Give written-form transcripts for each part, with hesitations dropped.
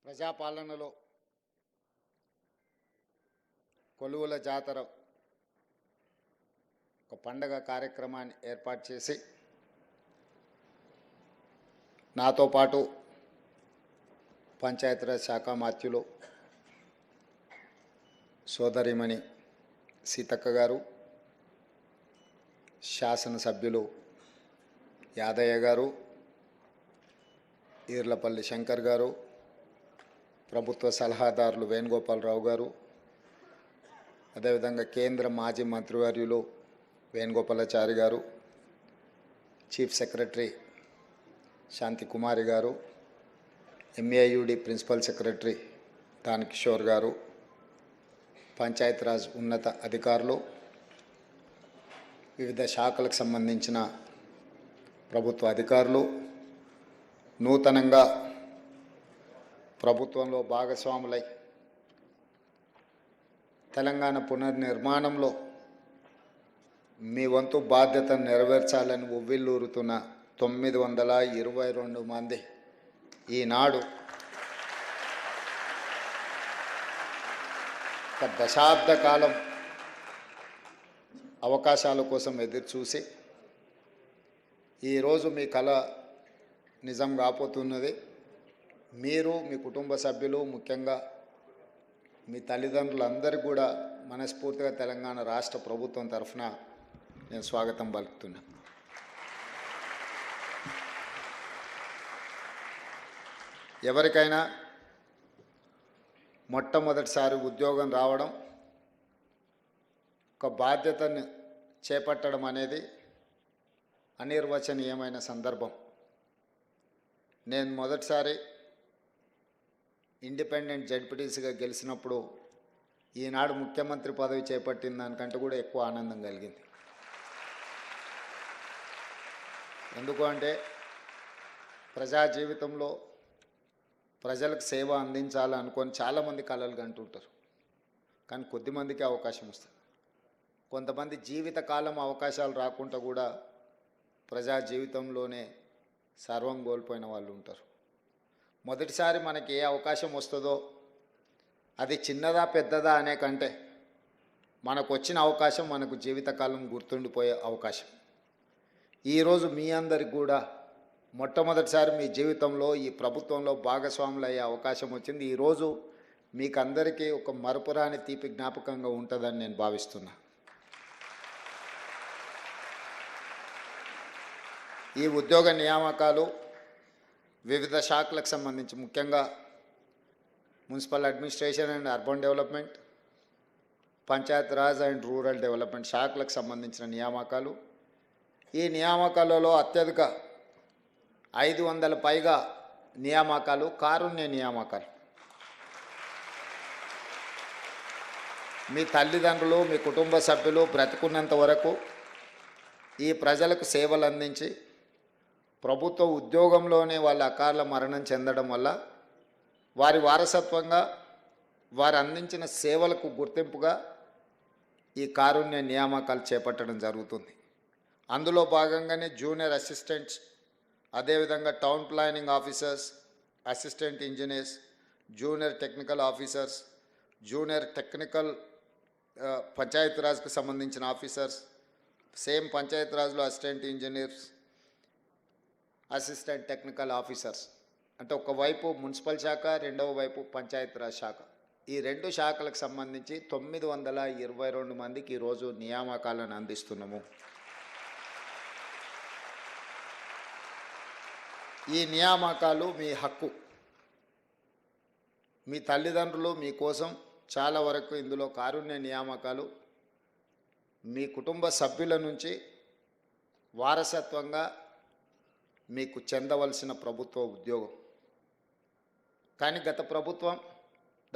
ప్రజాపాలనలో కొలువుల జాతర ఒక పండగ కార్యక్రమాన్ని ఏర్పాటు చేసి నాతో పాటు పంచాయతీరాజ్ శాఖ మాత్యులు సోదరిమణి సీతక్క గారు, శాసనసభ్యులు యాదయ్య గారు, ఈర్లపల్లి శంకర్ గారు, ప్రభుత్వ సలహాదారులు వేణుగోపాలరావు గారు, అదేవిధంగా కేంద్ర మాజీ మంత్రివర్యులు వేణుగోపాలాచారి గారు, చీఫ్ సెక్రటరీ శాంతి కుమారి గారు, ఎంఏయుడి ప్రిన్సిపల్ సెక్రటరీ దానకిషోర్ గారు, పంచాయతీరాజ్ ఉన్నత అధికారులు, వివిధ శాఖలకు సంబంధించిన ప్రభుత్వ అధికారులు, నూతనంగా ప్రభుత్వంలో భాగస్వాములై తెలంగాణ పునర్నిర్మాణంలో మీ వంతు బాధ్యతను నెరవేర్చాలని ఉవ్విల్లూరుతున్న 922 మంది ఈనాడు ఒక దశాబ్ద కాలం అవకాశాల కోసం ఎదురుచూసి ఈరోజు మీ కళ నిజం కాపోతున్నది. మీరు, మీ కుటుంబ సభ్యులు, ముఖ్యంగా మీ తల్లిదండ్రులందరూ కూడా మనస్ఫూర్తిగా తెలంగాణ రాష్ట్ర ప్రభుత్వం తరఫున నేను స్వాగతం పలుకుతున్నా. ఎవరికైనా మొట్టమొదటిసారి ఉద్యోగం రావడం, ఒక బాధ్యతను చేపట్టడం అనేది అనిర్వచనీయమైన సందర్భం. నేను మొదటిసారి ఇండిపెండెంట్ జడ్పీటీసీగా గెలిచినప్పుడు ఈనాడు ముఖ్యమంత్రి పదవి చేపట్టిన దానికంటే కూడా ఎక్కువ ఆనందం కలిగింది. ఎందుకు అంటే ప్రజా జీవితంలో ప్రజలకు సేవ అందించాలనుకొని చాలామంది కలలు కంటుంటారు, కానీ కొద్దిమందికి అవకాశం వస్తుంది. కొంతమంది జీవితకాలం అవకాశాలు రాకుండా కూడా ప్రజా జీవితంలోనే సర్వం కోల్పోయిన వాళ్ళు ఉంటారు. మొదటిసారి మనకి ఏ అవకాశం వస్తుందో అది చిన్నదా పెద్దదా అనే కంటే మనకు వచ్చిన అవకాశం మనకు జీవితకాలం గుర్తుండిపోయే అవకాశం. ఈరోజు మీ అందరికి కూడా మొట్టమొదటిసారి మీ జీవితంలో ఈ ప్రభుత్వంలో భాగస్వాములు అయ్యే అవకాశం వచ్చింది. ఈరోజు మీకు అందరికీ ఒక మరపురాని తీపి జ్ఞాపకంగా ఉంటుందని నేను భావిస్తున్నా. ఈ ఉద్యోగ నియామకాలు వివిధ శాఖలకు సంబంధించి, ముఖ్యంగా municipal administration and urban development, Panchayati Raj and rural development శాఖలకు సంబంధించిన నియామకాలు. ఈ నియామకాలలో అత్యధిక 500 పైగా నియామకాలు కారుణ్య నియామకాలు. మీ తల్లిదండ్రులు, మీ కుటుంబ సభ్యులు బ్రతికున్నంత వరకు ఈ ప్రజలకు సేవలు అందించి ప్రభుత్వ ఉద్యోగంలోనే వాళ్ళ అకాల మరణం చెందడం వల్ల వారి వారసత్వంగా వారు అందించిన సేవలకు గుర్తింపుగా ఈ కారుణ్య నియామకాలు చేపట్టడం జరుగుతుంది. అందులో భాగంగానే జూనియర్ అసిస్టెంట్స్, అదేవిధంగా town planning officers, assistant engineers, junior technical officers, junior technical పంచాయతీరాజ్కు సంబంధించిన ఆఫీసర్స్, సేమ్ పంచాయతీరాజ్లో assistant engineers, assistant technical officers. అంటే ఒకవైపు మున్సిపల్ శాఖ, రెండవ వైపు పంచాయతీరాజ్ శాఖ. ఈ రెండు శాఖలకు సంబంధించి 922 మందికి ఈరోజు నియామకాలను అందిస్తున్నాము. ఈ నియామకాలు మీ హక్కు. మీ తల్లిదండ్రులు మీకోసం చాలా వరకు ఇందులో కారుణ్య నియామకాలు మీ కుటుంబ సభ్యుల నుంచి వారసత్వంగా మీకు చెందవలసిన ప్రభుత్వ ఉద్యోగం. కానీ గత ప్రభుత్వం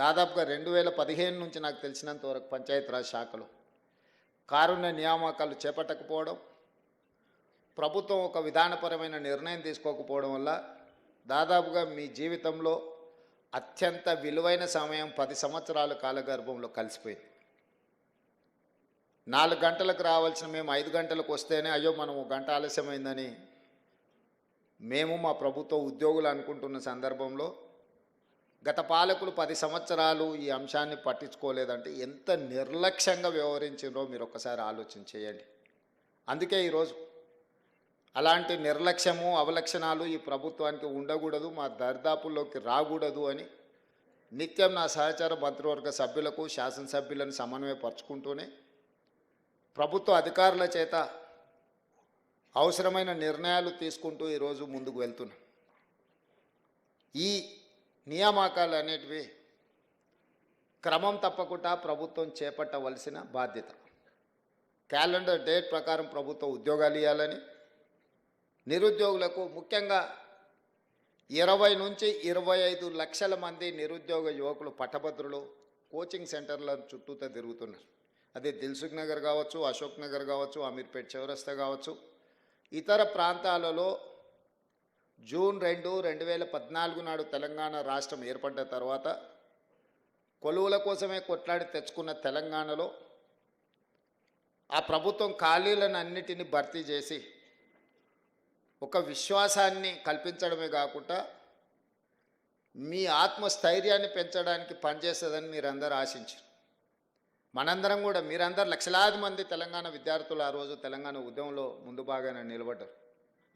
దాదాపుగా 2015 నుంచి నాకు తెలిసినంత వరకు పంచాయతీరాజ్ శాఖలో కారుణ్య నియామకాలు చేపట్టకపోవడం, ప్రభుత్వం ఒక విధానపరమైన నిర్ణయం తీసుకోకపోవడం వల్ల దాదాపుగా మీ జీవితంలో అత్యంత విలువైన సమయం 10 సంవత్సరాల కాలగర్భంలో కలిసిపోయింది. 4 గంటలకు రావాల్సిన మేము 5 గంటలకు వస్తేనే అయ్యో మనం 1 గంట ఆలస్యమైందని మేము మా ప్రభుత్వ ఉద్యోగులు అనుకుంటున్న సందర్భంలో గత పాలకులు 10 సంవత్సరాలు ఈ అంశాన్ని పట్టించుకోలేదంటే ఎంత నిర్లక్ష్యంగా వ్యవహరించారో మీరు ఒక్కసారి ఆలోచన చేయండి. అందుకే ఈరోజు అలాంటి నిర్లక్ష్యము అవలక్షణాలు ఈ ప్రభుత్వానికి ఉండకూడదు, మా దర్దాపుల్లోకి రాకూడదు అని నిత్యం నా సహచార మంత్రివర్గ సభ్యులకు శాసనసభ్యులను సమన్వయపరుచుకుంటూనే ప్రభుత్వ అధికారుల చేత అవసరమైన నిర్ణయాలు తీసుకుంటూ ఈరోజు ముందుకు వెళ్తున్నాం. ఈ నియామకాలు అనేటివి క్రమం తప్పకుండా ప్రభుత్వం చేపట్టవలసిన బాధ్యత. క్యాలెండర్ డేట్ ప్రకారం ప్రభుత్వ ఉద్యోగాలు ఇవ్వాలని, నిరుద్యోగులకు ముఖ్యంగా 20 నుంచి 25 లక్షల మంది నిరుద్యోగ యువకులు పట్టభద్రులు కోచింగ్ సెంటర్ల చుట్టూతో తిరుగుతున్నారు. అది దిల్సుఖ్ నగర్ కావచ్చు, అశోక్ నగర్ కావచ్చు, అమీర్పేట్ చౌరస్తా కావచ్చు, ఇతర ప్రాంతాలలో జూన్ 2, 2014 నాడు తెలంగాణ రాష్ట్రం ఏర్పడ్డ తర్వాత కొలువుల కోసమే కొట్లాడి తెచ్చుకున్న తెలంగాణలో ఆ ప్రభుత్వం ఖాళీలను అన్నిటినీ భర్తీ చేసి ఒక విశ్వాసాన్ని కల్పించడమే కాకుండా మీ ఆత్మస్థైర్యాన్ని పెంచడానికి పనిచేస్తుందని మీరందరూ ఆశించారు. మనందరం కూడా మీరందరూ లక్షలాది మంది తెలంగాణ విద్యార్థులు ఆ రోజు తెలంగాణ ఉద్యమంలో ముందు బాగానే నిలబడ్డారు.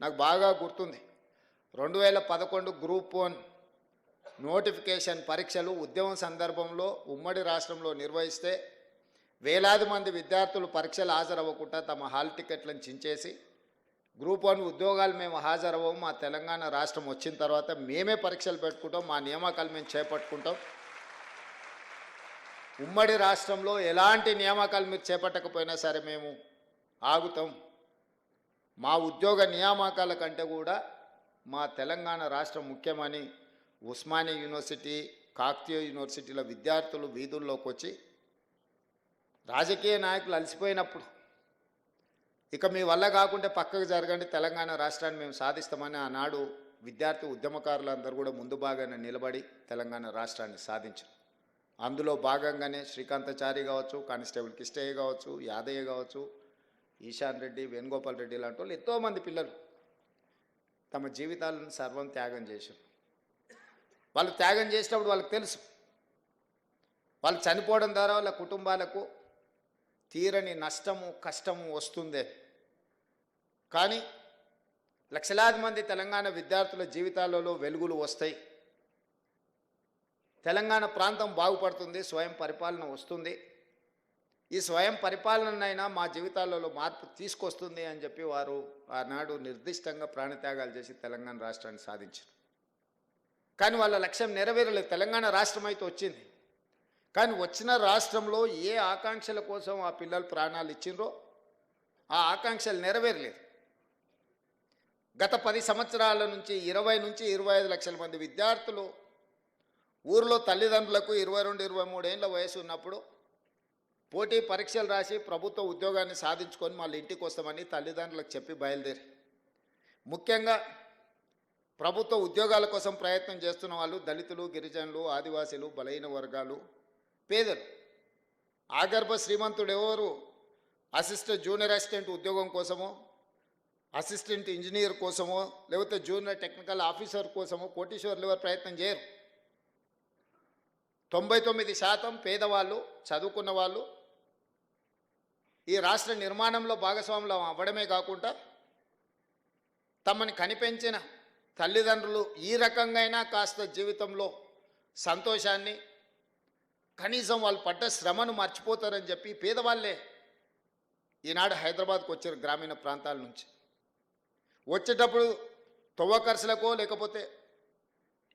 నాకు బాగా గుర్తుంది, 2011 గ్రూప్ 1 నోటిఫికేషన్ పరీక్షలు ఉద్యమం సందర్భంలో ఉమ్మడి రాష్ట్రంలో నిర్వహిస్తే వేలాది మంది విద్యార్థులు పరీక్షలు హాజరవ్వకుండా తమ హాల్ టికెట్లను చించేసి గ్రూప్ 1 ఉద్యోగాలు మేము హాజరవ్వము, మా తెలంగాణ రాష్ట్రం వచ్చిన తర్వాత మేమే పరీక్షలు పెట్టుకుంటాం, మా నియామకాలు మేము చేపట్టుకుంటాం, ఉమ్మడి రాష్ట్రంలో ఎలాంటి నియామకాలు మీరు చేపట్టకపోయినా సరే మేము ఆగుతాం, మా ఉద్యోగ నియామకాల కంటే కూడా మా తెలంగాణ రాష్ట్రం ముఖ్యమని ఉస్మానియా యూనివర్సిటీ, కాకతీయ యూనివర్సిటీల విద్యార్థులు వీధుల్లోకి వచ్చి రాజకీయ నాయకులు అలసిపోయినప్పుడు ఇక మీ వల్ల కాకుంటే పక్కకు జరగండి, తెలంగాణ రాష్ట్రాన్ని మేము సాధిస్తామని ఆనాడు విద్యార్థి ఉద్యమకారులందరూ కూడా ముందు భాగానే నిలబడి తెలంగాణ రాష్ట్రాన్ని సాధించారు. అందులో భాగంగానే శ్రీకాంతాచారి కావచ్చు, కానిస్టేబుల్ కిష్టయ్య కావచ్చు, యాదయ్య కావచ్చు, ఈశాన్ రెడ్డి, వేణుగోపాల్ రెడ్డి లాంటి వాళ్ళు ఎంతోమంది పిల్లలు తమ జీవితాలను సర్వం త్యాగం చేశారు. వాళ్ళు త్యాగం చేసినప్పుడు వాళ్ళకి తెలుసు వాళ్ళు చనిపోవడం ద్వారా వాళ్ళ కుటుంబాలకు తీరని నష్టము కష్టము వస్తుంది. కానీ లక్షలాది మంది తెలంగాణ విద్యార్థుల జీవితాలలో వెలుగులు వస్తాయి, తెలంగాణ ప్రాంతం బాగుపడుతుంది, స్వయం పరిపాలన వస్తుంది, ఈ స్వయం పరిపాలనైనా మా జీవితాలలో మార్పు తీసుకొస్తుంది అని చెప్పి వారు ఆనాడు నిర్దిష్టంగా ప్రాణత్యాగాలు చేసి తెలంగాణ రాష్ట్రాన్ని సాధించారు. కానీ వాళ్ళ లక్ష్యం నెరవేరలేదు. తెలంగాణ రాష్ట్రం అయితే వచ్చింది, కానీ వచ్చిన రాష్ట్రంలో ఏ ఆకాంక్షల కోసం ఆ పిల్లలు ప్రాణాలు ఇచ్చిండ్రో ఆ ఆకాంక్షలు నెరవేరలేదు. గత 10 సంవత్సరాల నుంచి 20 నుంచి 25 లక్షల మంది విద్యార్థులు ఊరిలో తల్లిదండ్రులకు 22-23 ఏళ్ళ వయసు ఉన్నప్పుడు పోటీ పరీక్షలు రాసి ప్రభుత్వ ఉద్యోగాన్ని సాధించుకొని మళ్ళీ ఇంటికి వస్తామని తల్లిదండ్రులకు చెప్పి బయలుదేరి ముఖ్యంగా ప్రభుత్వ ఉద్యోగాల కోసం ప్రయత్నం చేస్తున్న వాళ్ళు దళితులు, గిరిజనులు, ఆదివాసీలు, బలహీన వర్గాలు, పేదలు. ఆగర్భ శ్రీమంతుడు ఎవరు జూనియర్ అసిస్టెంట్ ఉద్యోగం కోసమో, అసిస్టెంట్ ఇంజనీర్ కోసమో, లేకపోతే జూనియర్ టెక్నికల్ ఆఫీసర్ కోసమో కోటీశ్వర్లు ఎవరు ప్రయత్నం చేయరు. 99% పేదవాళ్ళు, చదువుకున్న వాళ్ళు ఈ రాష్ట్ర నిర్మాణంలో భాగస్వాములు అవ్వడమే కాకుండా తమని కనిపెంచిన తల్లిదండ్రులు ఈ రకంగా కాస్త జీవితంలో సంతోషాన్ని, కనీసం వాళ్ళు పడ్డ శ్రమను మర్చిపోతారని చెప్పి పేదవాళ్ళే ఈనాడు హైదరాబాద్కు వచ్చారు గ్రామీణ ప్రాంతాల నుంచి. వచ్చేటప్పుడు తవ్వకర్సులకో లేకపోతే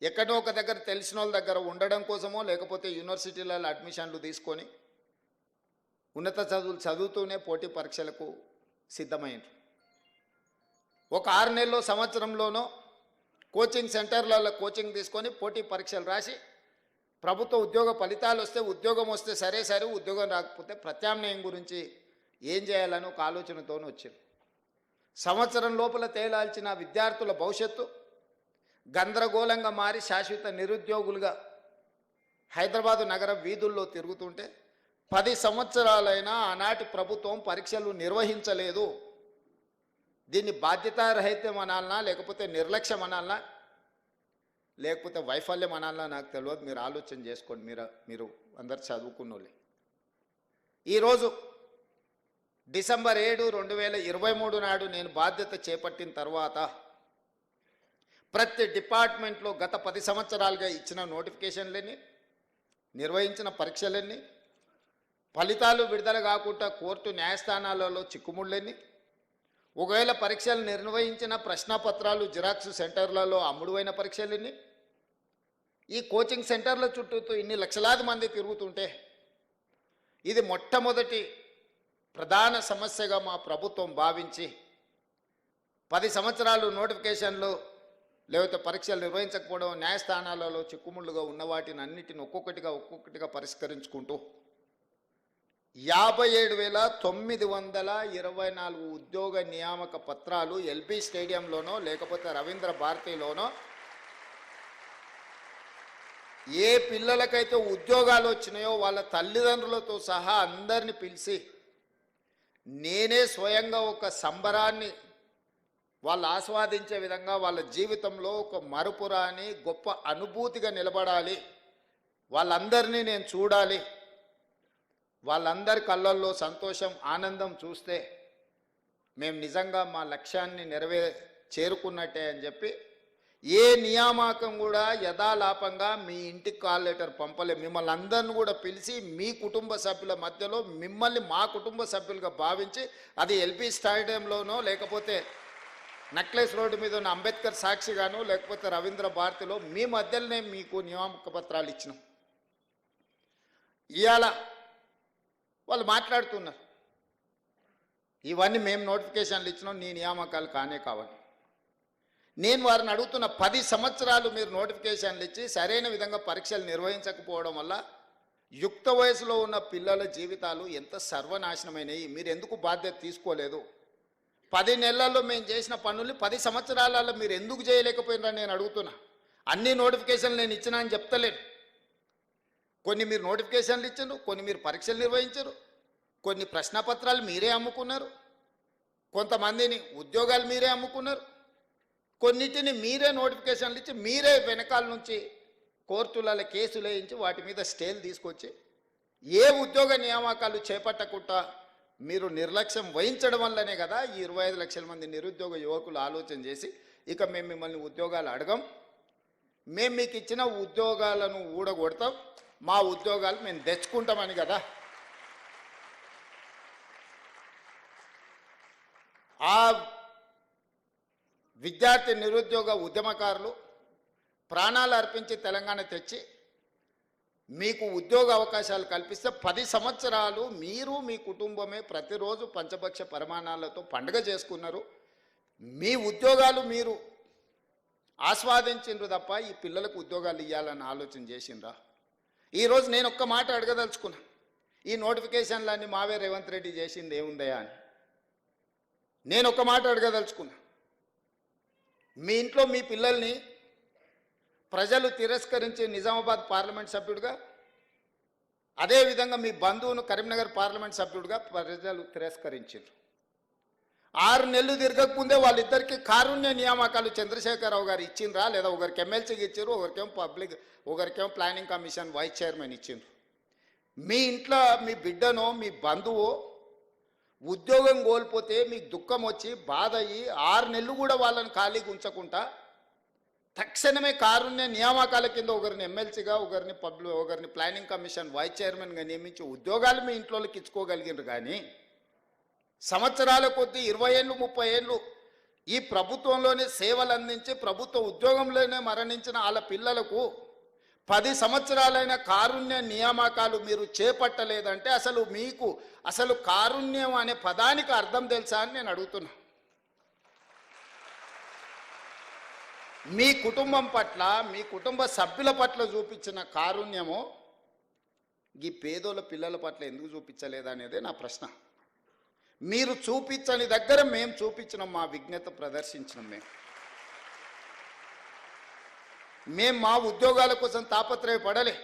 ఎక్కడో ఒక దగ్గర తెలిసిన వాళ్ళ దగ్గర ఉండడం కోసమో లేకపోతే యూనివర్సిటీలలో అడ్మిషన్లు తీసుకొని ఉన్నత చదువులు చదువుతూనే పోటీ పరీక్షలకు సిద్ధమైంది. ఒక 6 నెలల్లో సంవత్సరంలోనో కోచింగ్ సెంటర్లలో కోచింగ్ తీసుకొని పోటీ పరీక్షలు రాసి ప్రభుత్వ ఉద్యోగ ఫలితాలు వస్తే ఉద్యోగం వస్తే సరే, ఉద్యోగం రాకపోతే ప్రత్యామ్నాయం గురించి ఏం చేయాలని ఒక ఆలోచనతో వచ్చారు. సంవత్సరం లోపల తేలాల్చిన విద్యార్థుల భవిష్యత్తు గందరగోళంగా మారి శాశ్వత నిరుద్యోగులుగా హైదరాబాదు నగర వీధుల్లో తిరుగుతుంటే 10 సంవత్సరాలైనా ఆనాటి ప్రభుత్వం పరీక్షలు నిర్వహించలేదు. దీన్ని బాధ్యతారహితం అనాలనా లేకపోతే నిర్లక్ష్యం అనాలనా? లేకపోతే వైఫల్యం అనాలా నాకు తెలియదు. మీరు ఆలోచన చేసుకోండి. మీరు అందరు చదువుకున్నోళ్ళే. ఈరోజు డిసెంబర్ 7, 2023 నాడు నేను బాధ్యత చేపట్టిన తర్వాత ప్రతి డిపార్ట్మెంట్లో గత 10 సంవత్సరాలుగా ఇచ్చిన నోటిఫికేషన్లన్నీ, నిర్వహించిన పరీక్షలన్నీ, ఫలితాలు విడుదల కాకుండా కోర్టు న్యాయస్థానాలలో చిక్కుముళ్ళన్నీ, ఒకవేళ పరీక్షలు నిర్వహించిన ప్రశ్నపత్రాలు జిరాక్స్ సెంటర్లలో అమ్ముడువైన పరీక్షలన్నీ, ఈ కోచింగ్ సెంటర్ల చుట్టూ ఇన్ని లక్షలాది మంది తిరుగుతుంటే ఇది మొట్టమొదటి ప్రధాన సమస్యగా మా ప్రభుత్వం భావించి 10 సంవత్సరాలు నోటిఫికేషన్లు లేకపోతే పరీక్షలు నిర్వహించకపోవడం, న్యాయస్థానాలలో చిక్కుముళ్ళుగా ఉన్న వాటిని అన్నిటిని ఒక్కొక్కటిగా పరిష్కరించుకుంటూ 57,924 ఉద్యోగ నియామక పత్రాలు ఎల్బీ స్టేడియంలోనో లేకపోతే రవీంద్ర భారతిలోనో ఏ పిల్లలకైతే ఉద్యోగాలు వచ్చినాయో వాళ్ళ తల్లిదండ్రులతో సహా అందరిని పిలిచి నేనే స్వయంగా ఒక సంబరాన్ని వాళ్ళు ఆస్వాదించే విధంగా వాళ్ళ జీవితంలో ఒక మరుపురాని గొప్ప అనుభూతిగా నిలబడాలి, వాళ్ళందరినీ నేను చూడాలి, వాళ్ళందరి కళ్ళల్లో సంతోషం ఆనందం చూస్తే మేము నిజంగా మా లక్ష్యాన్ని చేరుకున్నట్టే అని చెప్పి ఏ నియామకం కూడా యథాలాపంగా మీ ఇంటికి కాల్ లెటర్ పంపలే. మిమ్మల్ని అందరిని కూడా పిలిచి మీ కుటుంబ సభ్యుల మధ్యలో మిమ్మల్ని మా కుటుంబ సభ్యులుగా భావించి అది ఎల్బీ స్టేడియంలోనో లేకపోతే నెక్లెస్ రోడ్డు మీద ఉన్న అంబేద్కర్ సాక్షిగానో లేకపోతే రవీంద్ర భారతిలో మీ మధ్యలోనే మీకు నియామక పత్రాలు ఇచ్చినాం. ఇవాళ వాళ్ళు మాట్లాడుతున్నారు ఇవన్నీ మేము నోటిఫికేషన్లు ఇచ్చినాం, నీ నియామకాలు కానే కావాలి. నేను వారిని అడుగుతున్న 10 సంవత్సరాలు మీరు నోటిఫికేషన్లు ఇచ్చి సరైన విధంగా పరీక్షలు నిర్వహించకపోవడం వల్ల యుక్త వయసులో ఉన్న పిల్లల జీవితాలు ఎంత సర్వనాశనమైనవి. మీరు ఎందుకు బాధ్యత తీసుకోలేదు? 10 నెలల్లో మేము చేసిన పనులు 10 సంవత్సరాలలో మీరు ఎందుకు చేయలేకపోయినారని నేను అడుగుతున్నా. అన్ని నోటిఫికేషన్లు నేను ఇచ్చినా అని చెప్తలేను. కొన్ని మీరు నోటిఫికేషన్లు ఇచ్చారు, కొన్ని మీరు పరీక్షలు నిర్వహించారు, కొన్ని ప్రశ్నపత్రాలు మీరే అమ్ముకున్నారు, కొంతమందిని ఉద్యోగాలు మీరే అమ్ముకున్నారు, కొన్నిటిని మీరే నోటిఫికేషన్లు ఇచ్చి మీరే వెనకాల నుంచి కోర్టులలో కేసులు వేయించి వాటి మీద స్టేలు తీసుకొచ్చి ఏ ఉద్యోగ నియామకాలు చేపట్టకుండా మీరు నిర్లక్ష్యం వహించడం వల్లనే కదా ఈ 25 లక్షల మంది నిరుద్యోగ యువకులు ఆలోచన చేసి ఇక మేము మిమ్మల్ని ఉద్యోగాలు అడగం, మేము మీకు ఇచ్చిన ఉద్యోగాలను ఊడగొడతాం, మా ఉద్యోగాలు మేము తెచ్చుకుంటామని కదా. ఆ విద్యార్థి నిరుద్యోగ ఉద్యమకారులు ప్రాణాలు అర్పించి తెలంగాణ తెచ్చి మీకు ఉద్యోగ అవకాశాలు కల్పిస్తే 10 సంవత్సరాలు మీరు మీ కుటుంబమే ప్రతిరోజు పంచభక్ష పరిమాణాలతో పండుగ చేసుకున్నారు. మీ ఉద్యోగాలు మీరు ఆస్వాదించిండ్రు తప్ప ఈ పిల్లలకు ఉద్యోగాలు ఇవ్వాలని ఆలోచన చేసిండ్రా? ఈరోజు నేను ఒక్క మాట అడగదలుచుకున్నా, ఈ నోటిఫికేషన్లన్నీ మావే రేవంత్ రెడ్డి చేసింది ఏముందయా అని నేను ఒక్క మాట అడగదలుచుకున్నా. మీ ఇంట్లో మీ పిల్లల్ని ప్రజలు తిరస్కరించి నిజామాబాద్ పార్లమెంట్ సభ్యుడిగా, అదేవిధంగా మీ బంధువును కరీంనగర్ పార్లమెంట్ సభ్యుడిగా ప్రజలు తిరస్కరించారు. 6 నెలలు తిరగకముందే వాళ్ళిద్దరికి కారుణ్య నియామకాలు చంద్రశేఖరరావు గారు ఇచ్చిండ్రా? లేదా ఒకరికి ఎమ్మెల్సీకి ఇచ్చారు, ఒకరికేమో ప్లానింగ్ కమిషన్ వైస్ చైర్మన్ ఇచ్చిండ్రు. మీ ఇంట్లో మీ బిడ్డనో మీ బంధువో ఉద్యోగం కోల్పోతే మీకు దుఃఖం వచ్చి బాధ అయ్యి 6 నెలలు కూడా వాళ్ళని ఖాళీగా ఉంచకుండా తక్షణమే కారుణ్య నియామకాల కింద ఒకరిని ఎమ్మెల్సీగా, ఒకరిని ప్లానింగ్ కమిషన్ వైస్ చైర్మన్గా నియమించి ఉద్యోగాలు మీ ఇంట్లోకి ఇచ్చుకోగలిగినారు. కానీ సంవత్సరాల కొద్దీ 20 ఏళ్ళు 30 ఏళ్ళు ఈ ప్రభుత్వంలోనే సేవలు అందించి ప్రభుత్వ ఉద్యోగంలోనే మరణించిన వాళ్ళ పిల్లలకు 10 సంవత్సరాలైన కారుణ్య నియామకాలు మీరు చేపట్టలేదంటే అసలు కారుణ్యం అనే పదానికి అర్థం తెలుసా అని నేను అడుగుతున్నా. మీ కుటుంబం పట్ల, మీ కుటుంబ సభ్యుల పట్ల చూపించిన కారుణ్యము ఈ పేదోళ్ళ పిల్లల పట్ల ఎందుకు చూపించలేదనేదే నా ప్రశ్న. మీరు చూపించని దగ్గర మేము చూపించినాం, మా విజ్ఞత ప్రదర్శించినాం. మేము మా ఉద్యోగాల కోసం తాపత్రయపడలే.